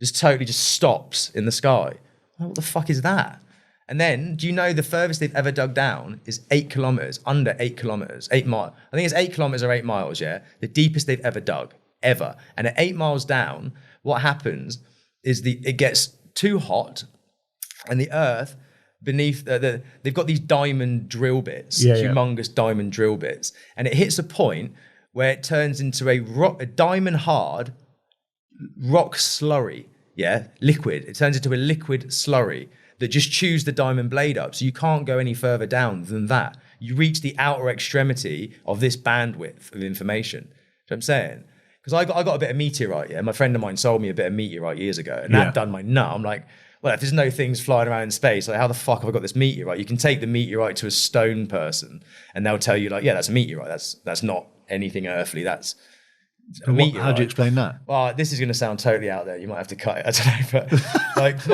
Just totally just stops in the sky. What the fuck is that? And then, do you know the furthest they've ever dug down is 8 kilometers, under 8 kilometers, 8 miles. I think it's 8 kilometers or 8 miles, yeah? The deepest they've ever dug, ever. And at 8 miles down, what happens is it gets too hot and the earth beneath, they've got these diamond drill bits, humongous diamond drill bits. And it hits a point where it turns into a diamond hard rock slurry, liquid. It turns into a liquid slurry that just chews the diamond blade up. So you can't go any further down than that. You reach the outer extremity of this bandwidth of information. You know what I'm saying? Because I got a bit of meteorite, My friend of mine sold me a bit of meteorite years ago, and that done my nut. I'm like, well, if there's no things flying around in space, like how the fuck have I got this meteorite? You can take the meteorite to a stone person and they'll tell you like, yeah, that's a meteorite. That's not anything earthly. That's a meteorite. How do you explain that? Well, this is going to sound totally out there. You might have to cut it. I don't know, but like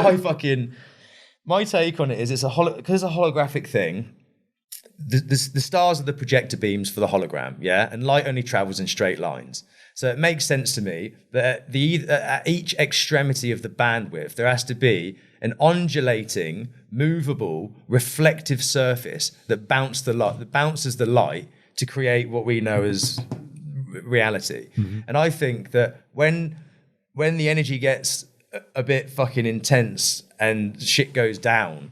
my take on it is because it's a holographic thing. The stars are the projector beams for the hologram, and light only travels in straight lines. So it makes sense to me that at each extremity of the bandwidth, there has to be an undulating, movable, reflective surface that bounces the light to create what we know as reality. Mm-hmm. And I think that when the energy gets a bit fucking intense and shit goes down,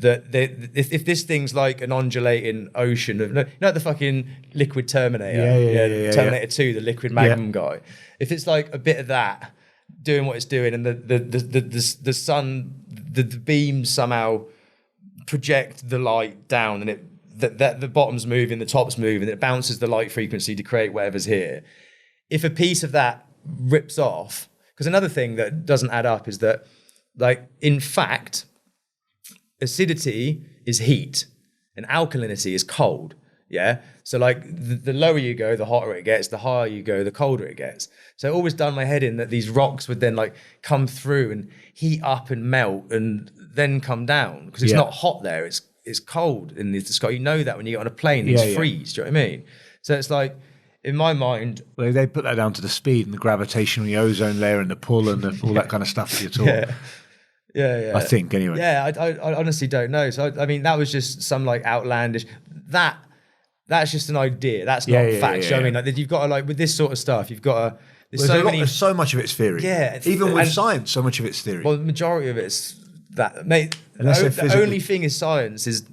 that if this thing's like an undulating ocean of, the fucking liquid Terminator, Terminator 2, the liquid magnum guy. If it's like a bit of that doing what it's doing, and the sun, the beams somehow project the light down, and the bottom's moving, the top's moving, and it bounces the light frequency to create whatever's here. If a piece of that rips off, because another thing that doesn't add up is that, like, in fact, acidity is heat and alkalinity is cold. So like the lower you go, the hotter it gets, the higher you go, the colder it gets. So it always done my head in that these rocks would then like come through and heat up and melt and then come down because it's not hot there, it's cold in the sky. You know that when you get on a plane, these freeze. Do you know what I mean? So it's like, in my mind, well, they put that down to the speed and the gravitational, ozone layer and the pull and all that kind of stuff that you're talking. Yeah. I think anyway. Yeah, I honestly don't know. So I mean, that was just some like outlandish. That's just an idea. That's not facts. You know what I mean? Like you've got to, like, with this sort of stuff, you've got to. There's so much of it's theory. Yeah, even with science, so much of it's theory. Well, the majority of it's that, mate. The only thing is science is.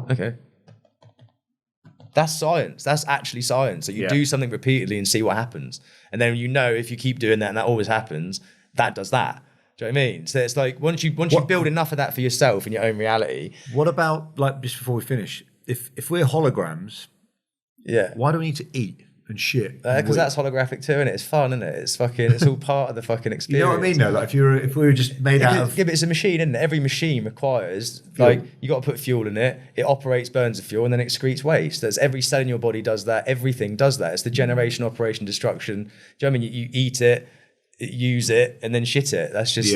Okay. That's science. That's actually science. So you do something repeatedly and see what happens. And then if you keep doing that and that always happens, that does that. Do you know what I mean? So it's like once you build enough of that for yourself in your own reality. What about, like, just before we finish, if we're holograms, why do we need to eat and shit? Because that's holographic too, isn't it? It's fun, isn't it? It's all part of the fucking experience. You know what I mean though? Like if we were just made out of... Yeah, but it's a machine, isn't it? Every machine requires, like, you got to put fuel in it, it operates, burns the fuel, and then it excretes waste. That's every cell in your body does that, everything does that. It's the generation, operation, destruction. Do you know what I mean? You eat it, use it, and then shit it. That's just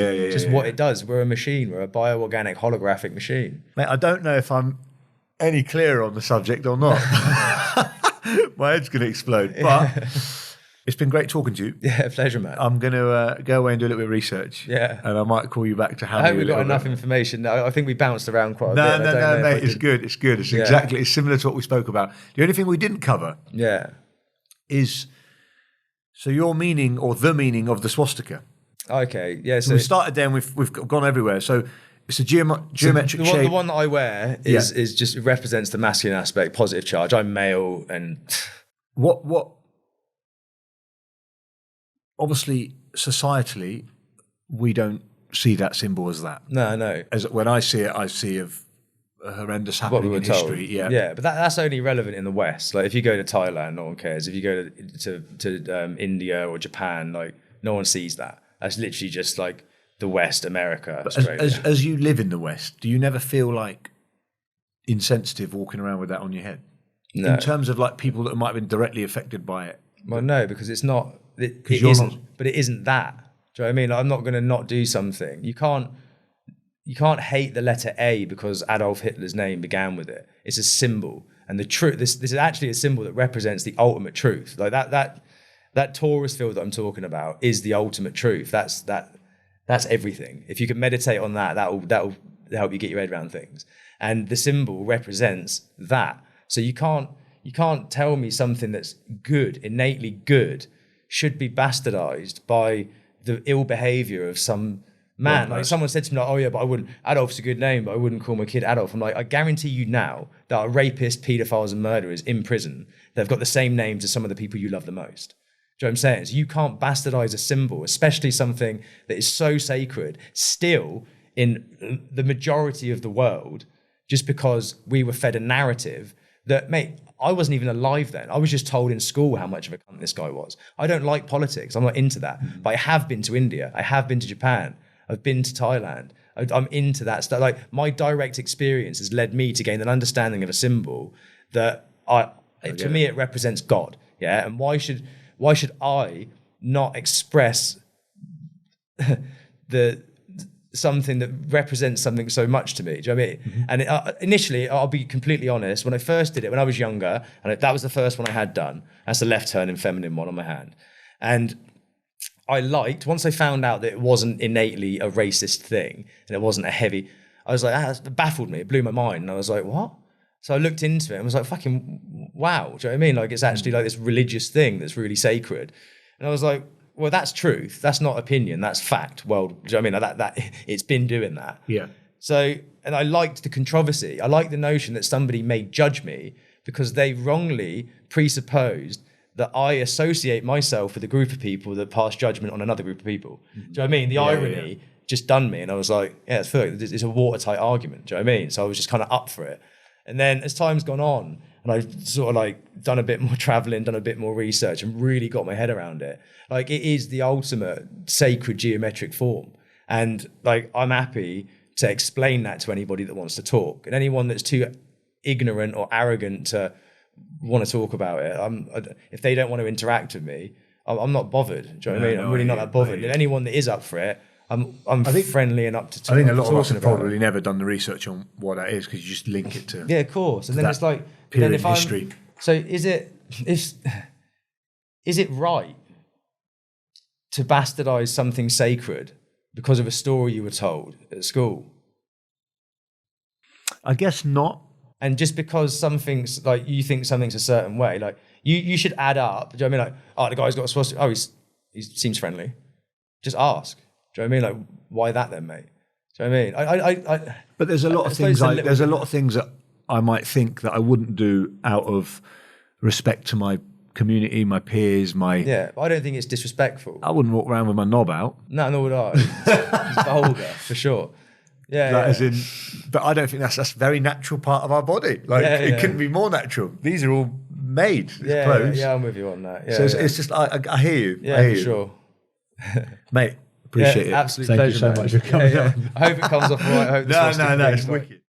what it does. We're a machine. We're a bioorganic holographic machine. Mate, I don't know if I'm any clearer on the subject or not. My head's going to explode. But It's been great talking to you. Yeah, pleasure, man. I'm going to go away and do a little bit of research. Yeah. And I might call you back to have I hope we got enough information. I think we bounced around quite a bit. No, mate. It's good. It's good. It's exactly, it's similar to what we spoke about. The only thing we didn't cover is, so your meaning or the meaning of the swastika. Okay, yeah. So we started there and we've gone everywhere. So it's a geometric shape. The one that I wear is just, it represents the masculine aspect, positive charge. I'm male and... What obviously, societally, we don't see that symbol as that. No. As when I see it, I see of a horrendous happening in history. Yeah, but that's only relevant in the West. Like if you go to Thailand, no one cares. If you go to India or Japan, like no one sees that. That's literally just like the West, America, Australia. As you live in the West, do you never feel like insensitive walking around with that on your head? No. In terms of like people that might have been directly affected by it. Well, no, because it's not. It isn't. But it isn't that. Do you know what I mean? Like, I'm not going to not do something. You can't hate the letter A because Adolf Hitler's name began with it. It's a symbol, and the truth. This is actually a symbol that represents the ultimate truth. Like that Torus Field that I'm talking about is the ultimate truth. That's everything. If you can meditate on that, that'll help you get your head around things. And the symbol represents that. So you can't tell me something that's good, innately good, should be bastardized by the ill behavior of some man. Like someone said to me, like, oh yeah, but I wouldn't, Adolf's a good name, but I wouldn't call my kid Adolf. I'm like, I guarantee you now that are rapists, pedophiles and murderers in prison, they've got the same names as some of the people you love the most. Do you know what I'm saying? So you can't bastardize a symbol, especially something that is so sacred, still in the majority of the world, just because we were fed a narrative that, mate, I wasn't even alive then. I was just told in school how much of a cunt this guy was. I don't like politics. I'm not into that. But I have been to India. I have been to Japan. I've been to Thailand. I'm into that stuff. Like my direct experience has led me to gain an understanding of a symbol that to me it represents God. Yeah. And why should I not express something that represents something so much to me? Do you know what I mean? Mm-hmm. And initially, I'll be completely honest, when I first did it, when I was younger, and that was the first one I had done, that's the left turning feminine one on my hand. And I liked, once I found out that it wasn't innately a racist thing, and it wasn't a heavy, I was like, it baffled me, it blew my mind. And I was like, what? So I looked into it and was like, fucking wow. Do you know what I mean? Like it's actually like this religious thing that's really sacred. And I was like, well, that's truth. That's not opinion. That's fact. Well, do you know what I mean? Like that it's been doing that. Yeah. So, and I liked the controversy. I liked the notion that somebody may judge me because they wrongly presupposed that I associate myself with a group of people that pass judgment on another group of people. Do you know what I mean? The irony just done me. And I was like, yeah, it's a watertight argument. Do you know what I mean? So I was just kind of up for it. And then as time's gone on, and I've sort of like done a bit more traveling, done a bit more research and really got my head around it. Like it is the ultimate sacred geometric form. And like, I'm happy to explain that to anybody that wants to talk, and anyone that's too ignorant or arrogant to want to talk about it. If they don't want to interact with me, I'm not bothered. Do you know what I mean? I'm really not that bothered. And anyone that is up for it, I'm friendly and up to talk. I think a lot of us have probably never done the research on what that is, because you just link it to of course. And then it's like period in history. So is it right to bastardize something sacred because of a story you were told at school? I guess not. And just because something's like, you think something's a certain way, like you should add up. Do you know what I mean? Like, oh, the guy's got a swastika. Oh, he seems friendly. Just ask. Do you know what I mean? Like, why that then, mate? Do you know what I mean? But there's a lot of things. There's a lot of things that I might think that I wouldn't do out of respect to my community, my peers, but I don't think it's disrespectful. I wouldn't walk around with my knob out. No, nor would I. It's vulgar for sure. As in, but I don't think that's a very natural part of our body. Like it couldn't be more natural. These are all made. Clothes. Yeah, I'm with you on that. So it's just I hear you. Yeah, I hear for you. sure. Mate, appreciate it. Absolute Thank pleasure. Thank you so much for coming on. I hope it comes off all right. I hope no, it's wicked.